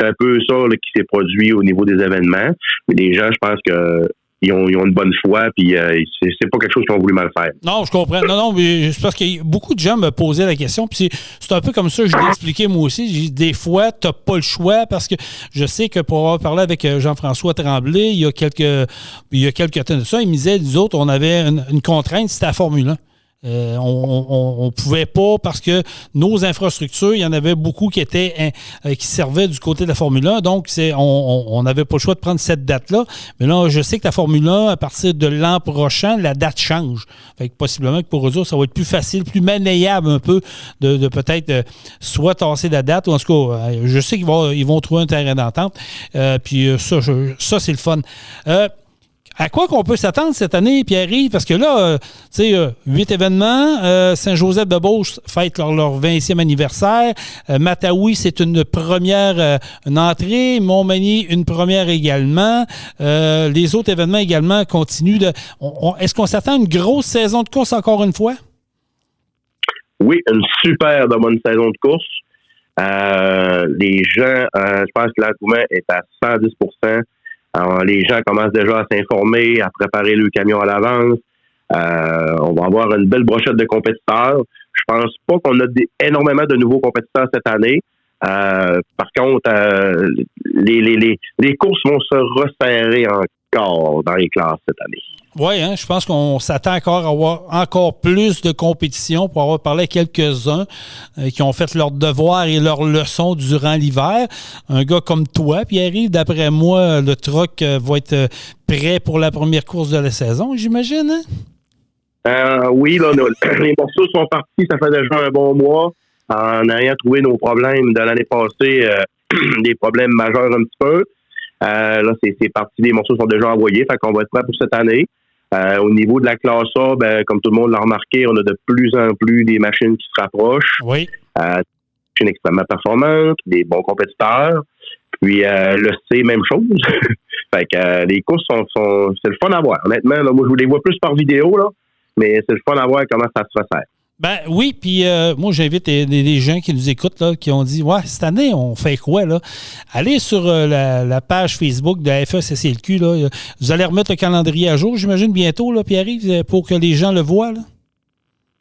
un peu ça là, qui s'est produit au niveau des événements. Mais les gens, je pense que ils ont une bonne foi, puis c'est pas quelque chose qu'ils ont voulu mal faire. Non, je comprends. Non, mais c'est parce que beaucoup de gens me posaient la question, puis c'est un peu comme ça que je l'ai expliqué moi aussi. Des fois, t'as pas le choix, parce que je sais que pour avoir parlé avec Jean-François Tremblay, il y a quelques temps de ça, il me disait, nous autres, on avait une contrainte, c'était la Formule 1. On pouvait pas, parce que nos infrastructures, il y en avait beaucoup qui servaient du côté de la Formule 1, donc on n'avait pas le choix de prendre cette date-là. Mais là, je sais que la Formule 1, à partir de l'an prochain, la date change. Fait que possiblement que pour eux autres, ça va être plus facile, plus maniable un peu de peut-être soit tasser la date, ou en tout cas, je sais qu'ils vont trouver un terrain d'entente. Puis ça, c'est le fun. À quoi qu'on peut s'attendre cette année, Pierre-Yves? Parce que là, 8 événements. Saint-Joseph-de-Beauce fête leur 20e anniversaire. Mataoui, c'est une première une entrée. Montmagny, une première également. Les autres événements également continuent. Est-ce qu'on s'attend à une grosse saison de course encore une fois? Oui, une super de bonne saison de course. Les gens, je pense que l'engouement est à 110%. Alors, les gens commencent déjà à s'informer, à préparer le camion à l'avance. On va avoir une belle brochette de compétiteurs. Je pense pas qu'on a énormément de nouveaux compétiteurs cette année. Par contre, les courses vont se resserrer encore dans les classes cette année. Oui, je pense qu'on s'attend encore à avoir encore plus de compétition, pour avoir parlé à quelques-uns qui ont fait leurs devoirs et leurs leçons durant l'hiver. Un gars comme toi, Pierre-Yves, d'après moi, le truck va être prêt pour la première course de la saison, j'imagine, hein? Oui, là, les morceaux sont partis, ça fait déjà un bon mois. En ayant trouvé nos problèmes de l'année passée, des problèmes majeurs un petit peu. Là, c'est parti, les morceaux sont déjà envoyés, fait qu'on va être prêt pour cette année. Au niveau de la classe A, comme tout le monde l'a remarqué, on a de plus en plus des machines qui se rapprochent. Oui. Des machines extrêmement performantes, des bons compétiteurs. Puis le C, même chose. Fait que les courses c'est le fun à voir. Honnêtement, là, moi je vous les vois plus par vidéo, là, mais c'est le fun à voir comment ça se resserre. Ben oui, puis moi j'invite des gens qui nous écoutent, là, qui ont dit, ouais, cette année, on fait quoi, là? Allez sur la page Facebook de la FECCLQ, là. Vous allez remettre le calendrier à jour, j'imagine, bientôt, là, Pierre-Yves, pour que les gens le voient, là?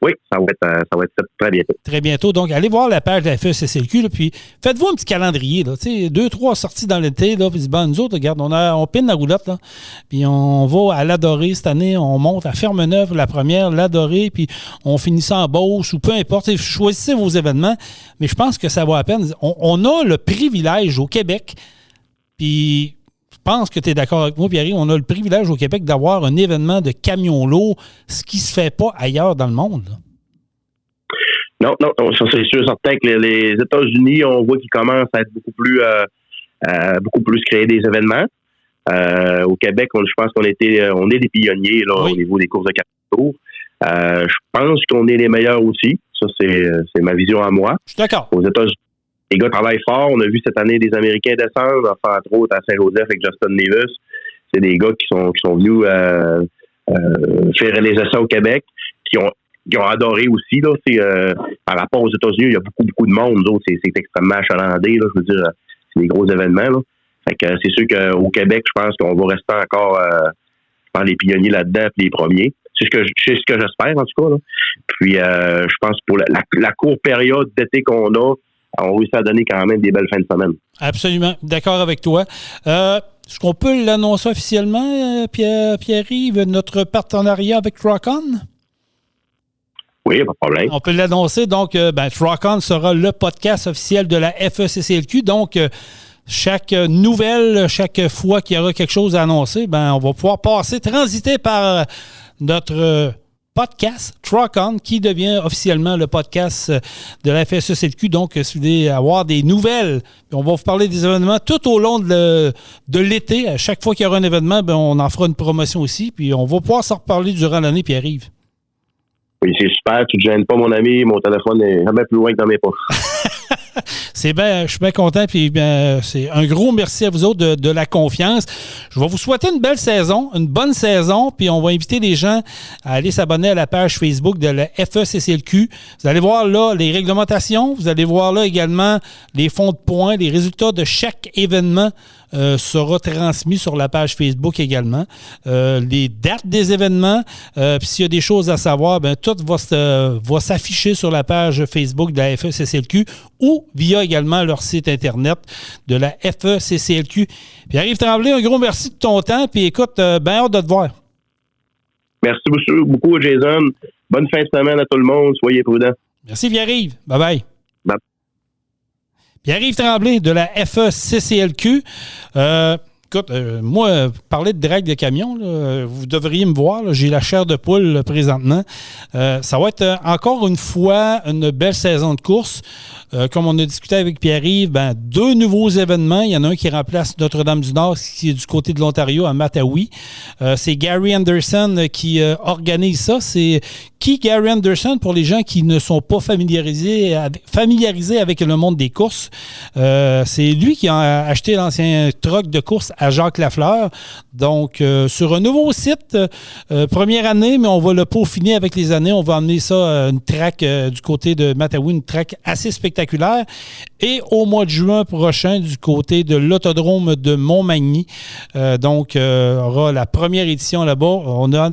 Oui, ça va être très bientôt. Très bientôt. Donc, allez voir la page de la FECCLQ, là, puis faites-vous un petit calendrier, là. Tu sais, 2-3 sorties dans l'été, là, puis nous autres, regarde, on pine la roulotte, là, puis on va à l'Adorée cette année, on monte à Fermeneuve, la première, l'Adorée, puis on finit ça en Beauce, ou peu importe. Choisissez vos événements, mais je pense que ça vaut la peine. On a le privilège au Québec, puis je pense que tu es d'accord avec moi, Pierre-Yves, on a le privilège au Québec d'avoir un événement de camion lourd, ce qui ne se fait pas ailleurs dans le monde, là. Non, ça c'est sûr, certain que les États-Unis, on voit qu'ils commencent à être beaucoup plus créer des événements. Au Québec, je pense on est des pionniers là, oui, au niveau des courses de camion lourd. Je pense qu'on est les meilleurs aussi. Ça, c'est ma vision à moi. Je suis d'accord. Aux États-Unis, les gars travaillent fort. On a vu cette année des Américains descendre, enfin, entre autres à Saint-Joseph avec Justin Nevis. C'est des gars qui sont venus faire les essais au Québec, qui ont adoré aussi. Là, par rapport aux États-Unis, il y a beaucoup de monde. D'autres, c'est extrêmement achalandé. Là, je veux dire, c'est des gros événements. Là. Fait que c'est sûr qu'au Québec, je pense qu'on va rester encore les pionniers là-dedans, puis les premiers. C'est ce que j'espère, en tout cas. Là. Puis, je pense pour la courte période d'été qu'on a, on réussit à donner quand même des belles fins de semaine. Absolument. D'accord avec toi. Est-ce qu'on peut l'annoncer officiellement, Pierre-Yves, notre partenariat avec Truck-On? Oui, pas de problème. On peut l'annoncer. Donc, Truck-On sera le podcast officiel de la FECCLQ. Donc, chaque nouvelle, chaque fois qu'il y aura quelque chose à annoncer, on va pouvoir transiter par notre podcast Truck-On, qui devient officiellement le podcast de la FECCLQ. Donc, si vous voulez avoir des nouvelles, on va vous parler des événements tout au long de l'été. À chaque fois qu'il y aura un événement, on en fera une promotion aussi. Puis, on va pouvoir s'en reparler durant l'année, Pierre-Yves. Oui, c'est super. Tu ne te gênes pas, mon ami. Mon téléphone est jamais plus loin que dans mes poches. Je suis bien content. Puis c'est un gros merci à vous autres de la confiance. Je vais vous souhaiter une belle saison, une bonne saison. Puis on va inviter les gens à aller s'abonner à la page Facebook de la FECCLQ. Vous allez voir là les réglementations. Vous allez voir là également les fonds de points, les résultats de chaque événement sera transmis sur la page Facebook également. Les dates des événements, puis s'il y a des choses à savoir, tout va s'afficher sur la page Facebook de la FECCLQ ou via également leur site Internet de la FECCLQ. Pierre-Yves Tremblay, un gros merci de ton temps, puis écoute, bien hâte de te voir. Merci beaucoup, Jason. Bonne fin de semaine à tout le monde. Soyez prudents. Merci, Pierre-Yves. Bye-bye. Bye. Pierre-Yves Tremblay de la FECCLQ. Écoute, moi, parler de drague de camion, là, vous devriez me voir. Là, j'ai la chair de poule là, présentement. Ça va être encore une fois une belle saison de course. Comme on a discuté avec Pierre-Yves, 2 nouveaux événements. Il y en a un qui remplace Notre-Dame-du-Nord, qui est du côté de l'Ontario, à Matawi. C'est Gary Anderson qui organise ça. C'est qui, Gary Anderson, pour les gens qui ne sont pas familiarisés avec le monde des courses? C'est lui qui a acheté l'ancien truck de course à Jacques Lafleur. Donc, sur un nouveau site, première année, mais on va le peaufiner avec les années. On va emmener ça, une track du côté de Matawi, une track assez spectaculaire. Et au mois de juin prochain, du côté de l'autodrome de Montmagny. Donc, on aura la première édition là-bas.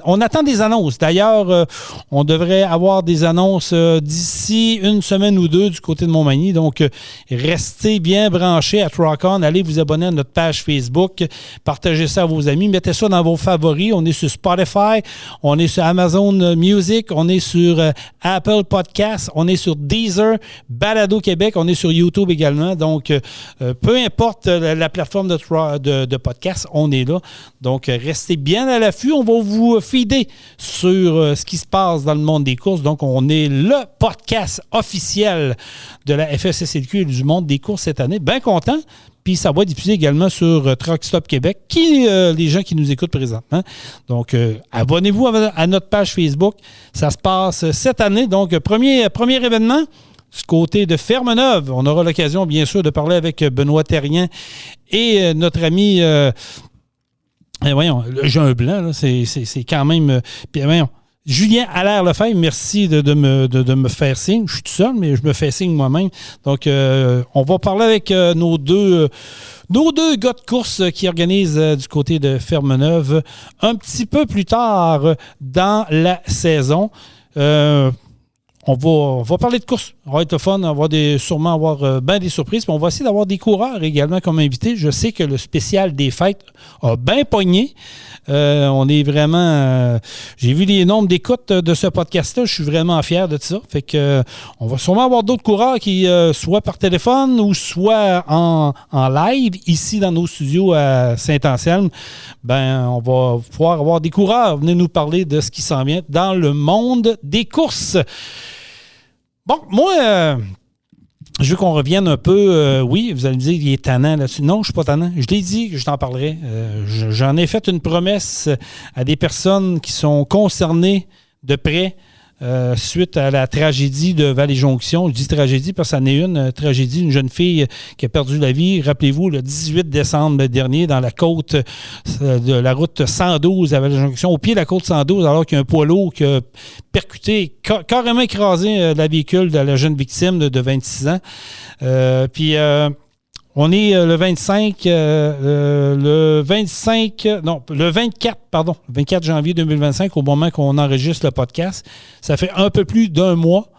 On attend des annonces. D'ailleurs, on devrait avoir des annonces d'ici une semaine ou 2 du côté de Montmagny. Donc, restez bien branchés à Truck On. Allez vous abonner à notre page Facebook. Partagez ça à vos amis. Mettez ça dans vos favoris. On est sur Spotify. On est sur Amazon Music. On est sur Apple Podcasts. On est sur Deezer, Balado Québec. On est sur YouTube également. Donc, peu importe la plateforme de podcast, on est là. Donc, restez bien à l'affût. On va vous feeder sur ce qui se passe dans le monde des courses. Donc, on est le podcast officiel de la FECCLQ et du monde des courses cette année. Bien content. Puis ça va diffuser également sur Truck Stop Québec, les gens qui nous écoutent présentement. Donc, abonnez-vous à notre page Facebook. Ça se passe cette année. Donc, premier événement du côté de Ferme-Neuve. On aura l'occasion, bien sûr, de parler avec Benoît Terrien et notre ami... voyons, le Jean Blanc, là, c'est quand même... puis, voyons, Julien Allaire-Lefebvre, merci de me faire signe. Je suis tout seul, mais je me fais signe moi-même. Donc, on va parler avec nos deux gars de course qui organisent du côté de Ferme-Neuve un petit peu plus tard dans la saison. On va parler de course. On va être le fun. On va sûrement avoir bien des surprises. Puis on va essayer d'avoir des coureurs également comme invités. Je sais que le spécial des fêtes a bien pogné. On est vraiment... j'ai vu les nombres d'écoutes de ce podcast-là. Je suis vraiment fier de ça. Fait que on va sûrement avoir d'autres coureurs qui, soit par téléphone ou soit en live, ici dans nos studios à Saint-Anselme. On va pouvoir avoir des coureurs. Venez nous parler de ce qui s'en vient dans le monde des courses. Bon, moi... je veux qu'on revienne un peu. Oui, vous allez me dire, il est tannant là-dessus. Non, je ne suis pas tannant. Je l'ai dit que je t'en parlerai. J'en ai fait une promesse à des personnes qui sont concernées de près suite à la tragédie de Vallée-Jonction. Je dis tragédie parce que ça en est une tragédie. Une jeune fille qui a perdu la vie, rappelez-vous, le 18 décembre dernier, dans la côte de la route 112 à Vallée-Jonction, au pied de la côte 112, alors qu'il y a un poids lourd qui a percuté, carrément écrasé la véhicule de la jeune victime de 26 ans. On est le 24 janvier 2025, au moment qu'on enregistre le podcast. Ça fait un peu plus d'un mois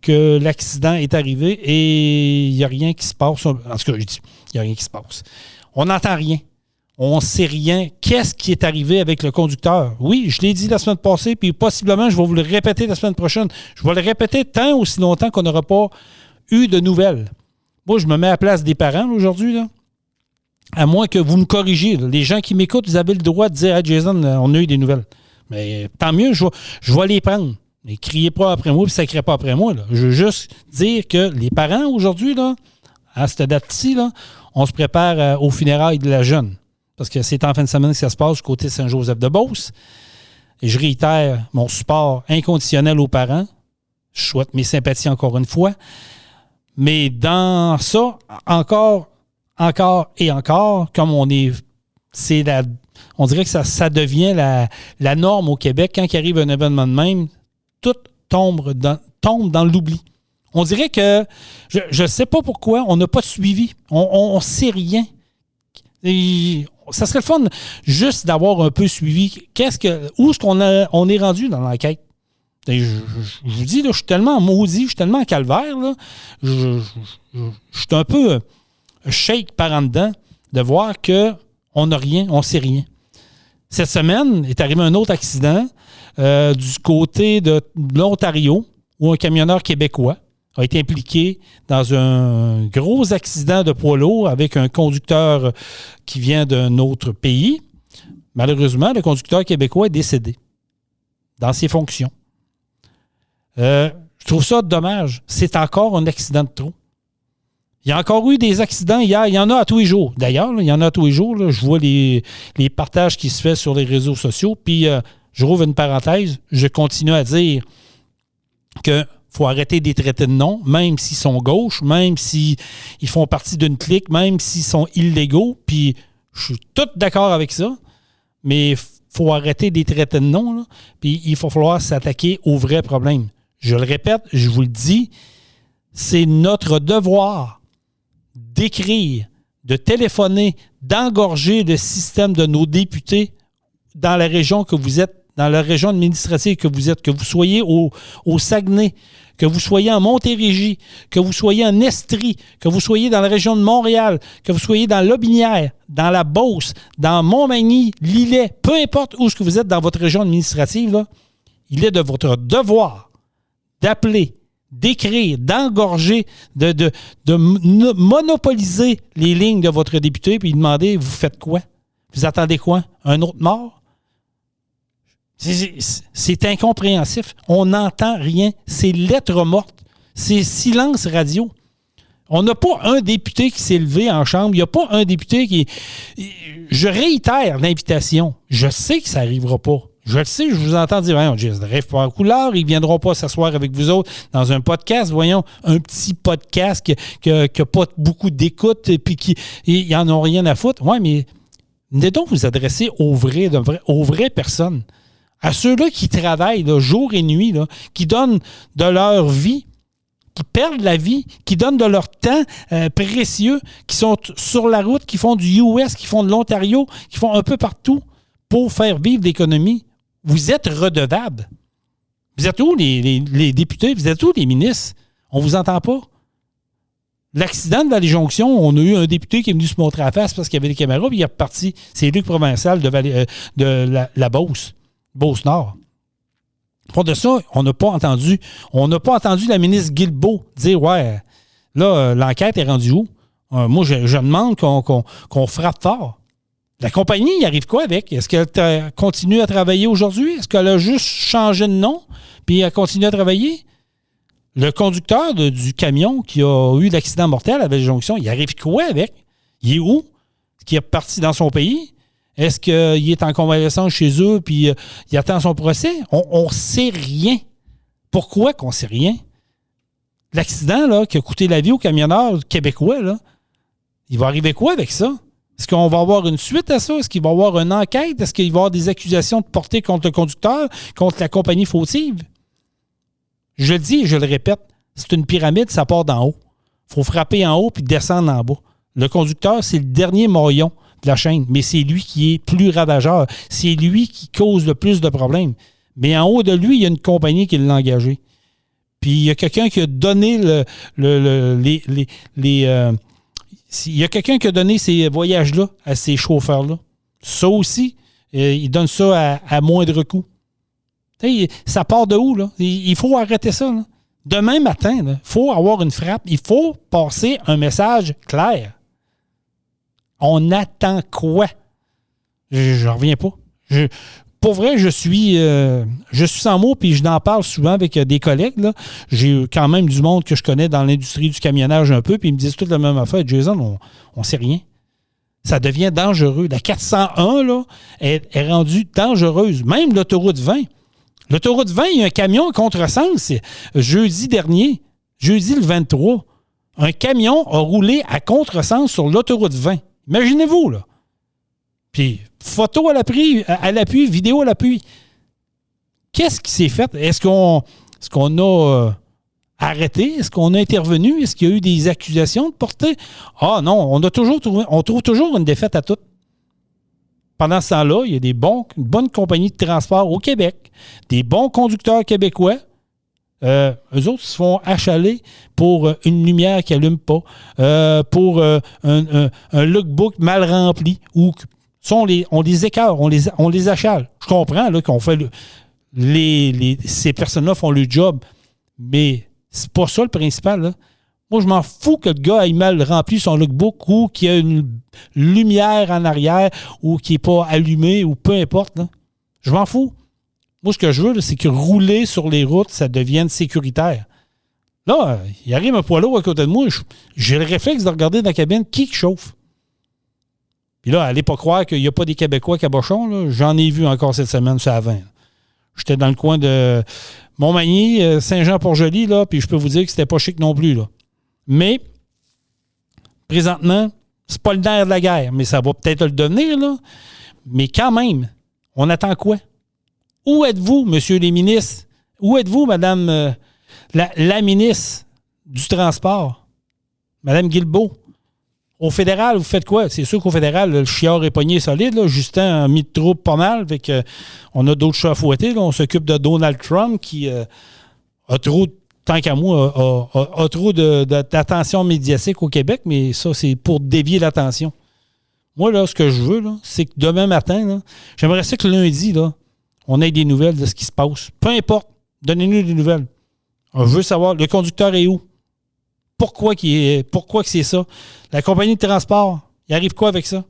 que l'accident est arrivé et il n'y a rien qui se passe. En tout cas, je dis, il n'y a rien qui se passe. On n'entend rien. On ne sait rien. Qu'est-ce qui est arrivé avec le conducteur? Oui, je l'ai dit la semaine passée, puis possiblement, je vais vous le répéter la semaine prochaine. Je vais le répéter tant aussi longtemps qu'on n'aura pas eu de nouvelles. Moi, je me mets à la place des parents aujourd'hui, là. À moins que vous me corrigiez. Là. Les gens qui m'écoutent, vous avez le droit de dire « Hey Jason, on a eu des nouvelles. » Mais tant mieux, je vais les prendre. Mais criez pas après moi, puis sacrez pas après moi. Là. Je veux juste dire que les parents, aujourd'hui, là, à cette date-ci, là, on se prépare aux funérailles de la jeune. Parce que c'est en fin de semaine que ça se passe du côté de Saint-Joseph-de-Beauce. Et je réitère mon support inconditionnel aux parents. Je souhaite mes sympathies encore une fois. Mais dans ça, encore et encore, comme on est... on dirait que ça devient la norme au Québec. Quand il arrive un événement de même, tout tombe dans l'oubli. On dirait que... Je ne sais pas pourquoi, on n'a pas suivi. On ne sait rien. Ça serait le fun juste d'avoir un peu suivi où est-ce on est rendu dans l'enquête. Je vous dis, là, je suis tellement maudit, je suis tellement en calvaire, là, je suis un peu shake par en dedans de voir qu'on n'a rien, on ne sait rien. Cette semaine est arrivé un autre accident du côté de l'Ontario où un camionneur québécois a été impliqué dans un gros accident de poids lourd avec un conducteur qui vient d'un autre pays. Malheureusement, le conducteur québécois est décédé dans ses fonctions. Je trouve ça dommage. C'est encore un accident de trop. Il y a encore eu des accidents hier. Il y en a à tous les jours. D'ailleurs, il y en a à tous les jours. Là, je vois les partages qui se font sur les réseaux sociaux. Puis, je rouvre une parenthèse. Je continue à dire qu'il faut arrêter de les traiter de nom, même s'ils sont gauches, même s'ils font partie d'une clique, même s'ils sont illégaux. Puis, je suis tout d'accord avec ça. Mais il faut arrêter de les traiter de nom. Là. Puis, il va falloir s'attaquer aux vrais problèmes. Je le répète, je vous le dis, c'est notre devoir d'écrire, de téléphoner, d'engorger le système de nos députés dans la région que vous êtes, dans la région administrative que vous êtes, que vous soyez au Saguenay, que vous soyez en Montérégie, que vous soyez en Estrie, que vous soyez dans la région de Montréal, que vous soyez dans Lotbinière, dans la Beauce, dans Montmagny, Lillet, peu importe où est-ce que vous êtes dans votre région administrative, là, il est de votre devoir d'appeler, d'écrire, d'engorger, de monopoliser les lignes de votre député puis demander, vous faites quoi? Vous attendez quoi? Un autre mort? C'est incompréhensif. On n'entend rien. C'est lettre morte. C'est silence radio. On n'a pas un député qui s'est levé en chambre. Il n'y a pas un député qui... Je réitère l'invitation. Je sais que ça n'arrivera pas. Je le sais, je vous entends dire, voyons, je ne rêve pas en couleur, ils ne viendront pas s'asseoir avec vous autres dans un podcast, voyons, un petit podcast qui n'a pas beaucoup d'écoute et puis ils n'en ont rien à foutre. Oui, mais venez donc vous adresser aux vraies personnes, à ceux-là qui travaillent là, jour et nuit, là, qui donnent de leur vie, qui perdent la vie, qui donnent de leur temps précieux, qui sont sur la route, qui font du US, qui font de l'Ontario, qui font un peu partout pour faire vivre l'économie. Vous êtes redevables. Vous êtes où les députés? Vous êtes où les ministres? On ne vous entend pas. L'accident de Vallée-Jonction, on a eu un député qui est venu se montrer à la face parce qu'il y avait des caméras, puis il est reparti. C'est Luc Provençal de la Beauce, Beauce-Nord. Pour de ça, on n'a pas entendu la ministre Guilbeault dire « Ouais, là, l'enquête est rendue où? » Moi, je demande qu'on frappe fort. La compagnie, il arrive quoi avec? Est-ce qu'elle continue à travailler aujourd'hui? Est-ce qu'elle a juste changé de nom puis elle continue à travailler? Le conducteur du camion qui a eu l'accident mortel à Vallée-Jonction, il arrive quoi avec? Il est où? Est-ce qu'il est parti dans son pays? Est-ce qu'il est en convalescence chez eux puis il attend son procès? On ne sait rien. Pourquoi qu'on ne sait rien? L'accident là, qui a coûté la vie au camionneur québécois, là, il va arriver quoi avec ça? Est-ce qu'on va avoir une suite à ça? Est-ce qu'il va y avoir une enquête? Est-ce qu'il va y avoir des accusations de portée contre le conducteur, contre la compagnie fautive? Je le dis et je le répète, c'est une pyramide, ça part d'en haut. Il faut frapper en haut puis descendre en bas. Le conducteur, c'est le dernier maillon de la chaîne, mais c'est lui qui est plus ravageur. C'est lui qui cause le plus de problèmes. Mais en haut de lui, il y a une compagnie qui l'a engagé. Puis il y a quelqu'un qui a donné il y a quelqu'un qui a donné ces voyages-là à ces chauffeurs-là. Ça aussi, il donne ça à moindre coût. Ça part de où, là? Il faut arrêter ça, là. Demain matin, il faut avoir une frappe. Il faut passer un message clair. On attend quoi? Je reviens pas. Pour vrai, je suis sans mots, puis je n'en parle souvent avec des collègues. Là. J'ai quand même du monde que je connais dans l'industrie du camionnage un peu, puis ils me disent toute la même affaire. Jason, on sait rien. Ça devient dangereux. La 401 là, est rendue dangereuse. Même l'autoroute 20. L'autoroute 20, il y a un camion à contresens. Jeudi dernier, jeudi le 23, un camion a roulé à contresens sur l'autoroute 20. Imaginez-vous, là. Puis, photo à l'appui, vidéo à l'appui. Qu'est-ce qui s'est fait? Est-ce qu'on a arrêté? Est-ce qu'on a intervenu? Est-ce qu'il y a eu des accusations de portée? Ah non, on trouve toujours une défaite à toutes. Pendant ce temps-là, il y a une bonne compagnie de transport au Québec, des bons conducteurs québécois. Eux autres se font achaler pour une lumière qui n'allume pas, pour un lookbook mal rempli, ou ça, on les écœure, on les achale. Je comprends là, qu'on fait ces personnes-là font le job, mais c'est pas ça le principal. Là. Moi, je m'en fous que le gars ait mal rempli son lookbook ou qu'il y ait une lumière en arrière ou qu'il n'est pas allumé ou peu importe. Là. Je m'en fous. Moi, ce que je veux, là, c'est que rouler sur les routes, ça devienne sécuritaire. Là, il arrive un poids lourd à côté de moi. J'ai le réflexe de regarder dans la cabine qui chauffe. Puis là, allez pas croire qu'il n'y a pas des Québécois cabochons. Là. J'en ai vu encore cette semaine sur la 20. J'étais dans le coin de Montmagny, Saint-Jean-Port-Joli, là, puis je peux vous dire que c'était pas chic non plus. Là. Mais, présentement, c'est pas le nerf de la guerre, mais ça va peut-être le devenir, là. Mais quand même, on attend quoi? Où êtes-vous, messieurs les ministres? Où êtes-vous, madame la ministre du Transport? Madame Guilbeault? Au fédéral, vous faites quoi? C'est sûr qu'au fédéral, le chiard est pogné solide. Là. Justin a mis de trouble pas mal. Fait que, on a d'autres chats à fouetter. Là. On s'occupe de Donald Trump qui a trop, tant qu'à moi, a trop d'attention médiatique au Québec, mais ça, c'est pour dévier l'attention. Moi, là, ce que je veux, là, c'est que demain matin, là, j'aimerais ça que lundi, là, on ait des nouvelles de ce qui se passe. Peu importe, donnez-nous des nouvelles. On veut savoir, le conducteur est où? Pourquoi que c'est ça? La compagnie de transport, il arrive quoi avec ça?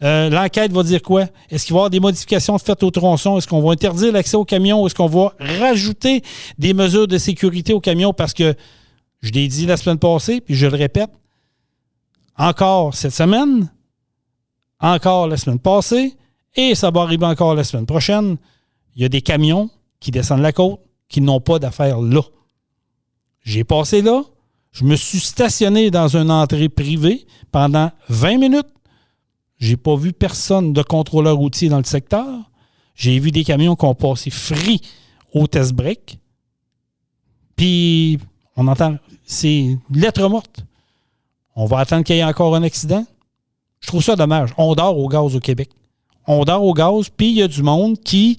L'enquête va dire quoi? Est-ce qu'il va y avoir des modifications faites au tronçon? Est-ce qu'on va interdire l'accès aux camions? Est-ce qu'on va rajouter des mesures de sécurité aux camions? Parce que, je l'ai dit la semaine passée, puis je le répète, encore cette semaine, encore la semaine passée, et ça va arriver encore la semaine prochaine, il y a des camions qui descendent la côte qui n'ont pas d'affaires là. J'ai passé là, je me suis stationné dans une entrée privée pendant 20 minutes. J'ai pas vu personne de contrôleur routier dans le secteur. J'ai vu des camions qui ont passé free au test break. Puis, on entend, c'est lettre morte. On va attendre qu'il y ait encore un accident. Je trouve ça dommage. On dort au gaz au Québec. On dort au gaz, puis il y a du monde qui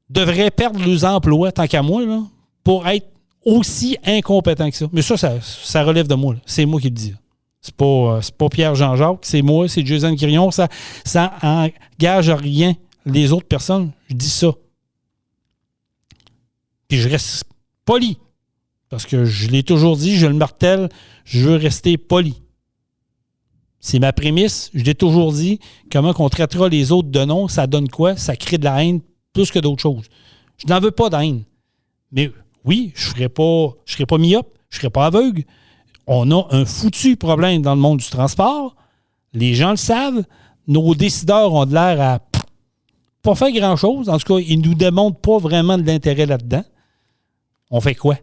devrait perdre leurs emplois, tant qu'à moi, là, pour être aussi incompétent que ça. Mais ça relève de moi. Là. C'est moi qui le dis. C'est pas Pierre Jean-Jacques, c'est moi, c'est Jason Quirion. Ça engage à rien les autres personnes. Je dis ça. Puis je reste poli. Parce que je l'ai toujours dit, je le martèle, je veux rester poli. C'est ma prémisse. Je l'ai toujours dit. Comment qu'on traitera les autres de nom, ça donne quoi? Ça crée de la haine plus que d'autres choses. Je n'en veux pas de haine. Mais oui, je ne serais pas myope, je ne serais pas aveugle. On a un foutu problème dans le monde du transport. Les gens le savent. Nos décideurs ont de l'air à pas faire grand-chose. En tout cas, ils ne nous démontrent pas vraiment de l'intérêt là-dedans. On fait quoi?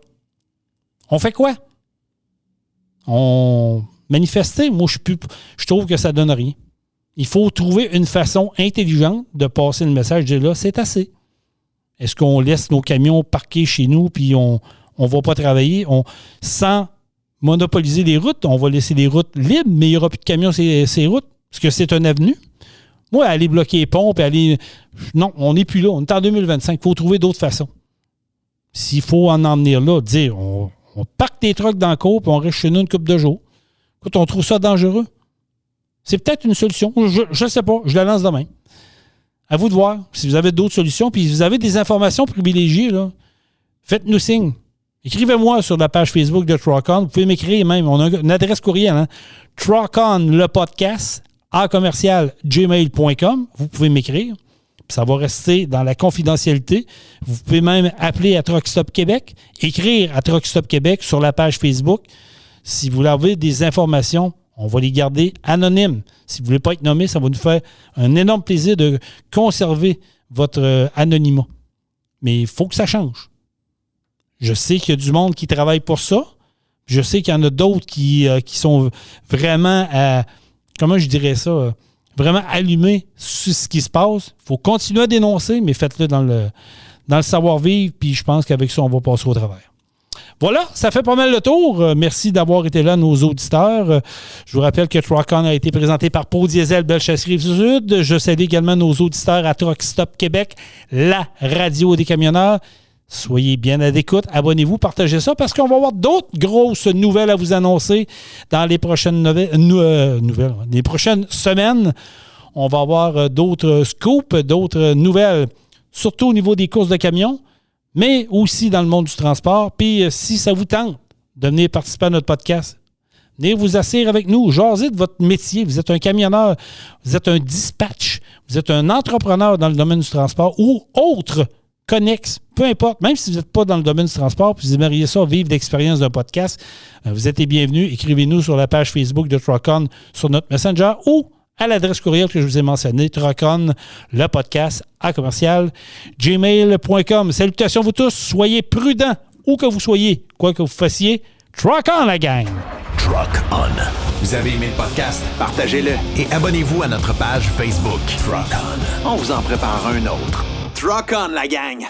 On manifester, moi, je trouve que ça ne donne rien. Il faut trouver une façon intelligente de passer le message de là, c'est assez. Est-ce qu'on laisse nos camions parqués chez nous puis on ne va pas travailler? Sans monopoliser les routes, on va laisser les routes libres, mais il n'y aura plus de camions sur ces routes. Est-ce que c'est une avenue? Moi, aller bloquer les ponts puis aller... Non, on n'est plus là. On est en 2025. Il faut trouver d'autres façons. S'il faut en venir là, dire on parque des trucks dans le cours puis on reste chez nous une couple de jours. Écoute, on trouve ça dangereux. C'est peut-être une solution. Je ne sais pas. Je la lance demain. À vous de voir si vous avez d'autres solutions. Puis si vous avez des informations privilégiées, là, faites-nous signe. Écrivez-moi sur la page Facebook de Truck-On. Vous pouvez m'écrire même. On a une adresse courriel. Hein? Truck-On, le podcast, @gmail.com. Vous pouvez m'écrire. Puis ça va rester dans la confidentialité. Vous pouvez même appeler à Truck Stop Québec, écrire à Truck Stop Québec sur la page Facebook. Si vous avez des informations, on va les garder anonymes. Si vous ne voulez pas être nommé, ça va nous faire un énorme plaisir de conserver votre anonymat. Mais il faut que ça change. Je sais qu'il y a du monde qui travaille pour ça. Je sais qu'il y en a d'autres qui sont vraiment, comment je dirais ça, vraiment allumés sur ce qui se passe. Il faut continuer à dénoncer, mais faites-le dans le savoir-vivre, puis je pense qu'avec ça, on va passer au travers. Voilà, ça fait pas mal le tour. Merci d'avoir été là, nos auditeurs. Je vous rappelle que Truck On a été présenté par Pau Diesel, Bellechasse-Rive-Sud. Je salue également nos auditeurs à Truck Stop Québec, la radio des camionneurs. Soyez bien à l'écoute, abonnez-vous, partagez ça, parce qu'on va avoir d'autres grosses nouvelles à vous annoncer dans les prochaines les prochaines semaines. On va avoir d'autres scoops, d'autres nouvelles, surtout au niveau des courses de camions, mais aussi dans le monde du transport. Puis si ça vous tente de venir participer à notre podcast, venez vous asseoir avec nous, jasez de votre métier. Vous êtes un camionneur, vous êtes un dispatch, vous êtes un entrepreneur dans le domaine du transport ou autre connexe, peu importe, même si vous n'êtes pas dans le domaine du transport, puis vous aimeriez ça vivre l'expérience d'un podcast, vous êtes les bienvenus. Écrivez-nous sur la page Facebook de Truck On, sur notre Messenger ou à l'adresse courriel que je vous ai mentionnée, truckon, le podcast, @gmail.com. Salutations vous tous, soyez prudents, où que vous soyez, quoi que vous fassiez. Truck On, la gang! Truck On. Vous avez aimé le podcast? Partagez-le. Et abonnez-vous à notre page Facebook. Truck On. On vous en prépare un autre. Truck On, la gang!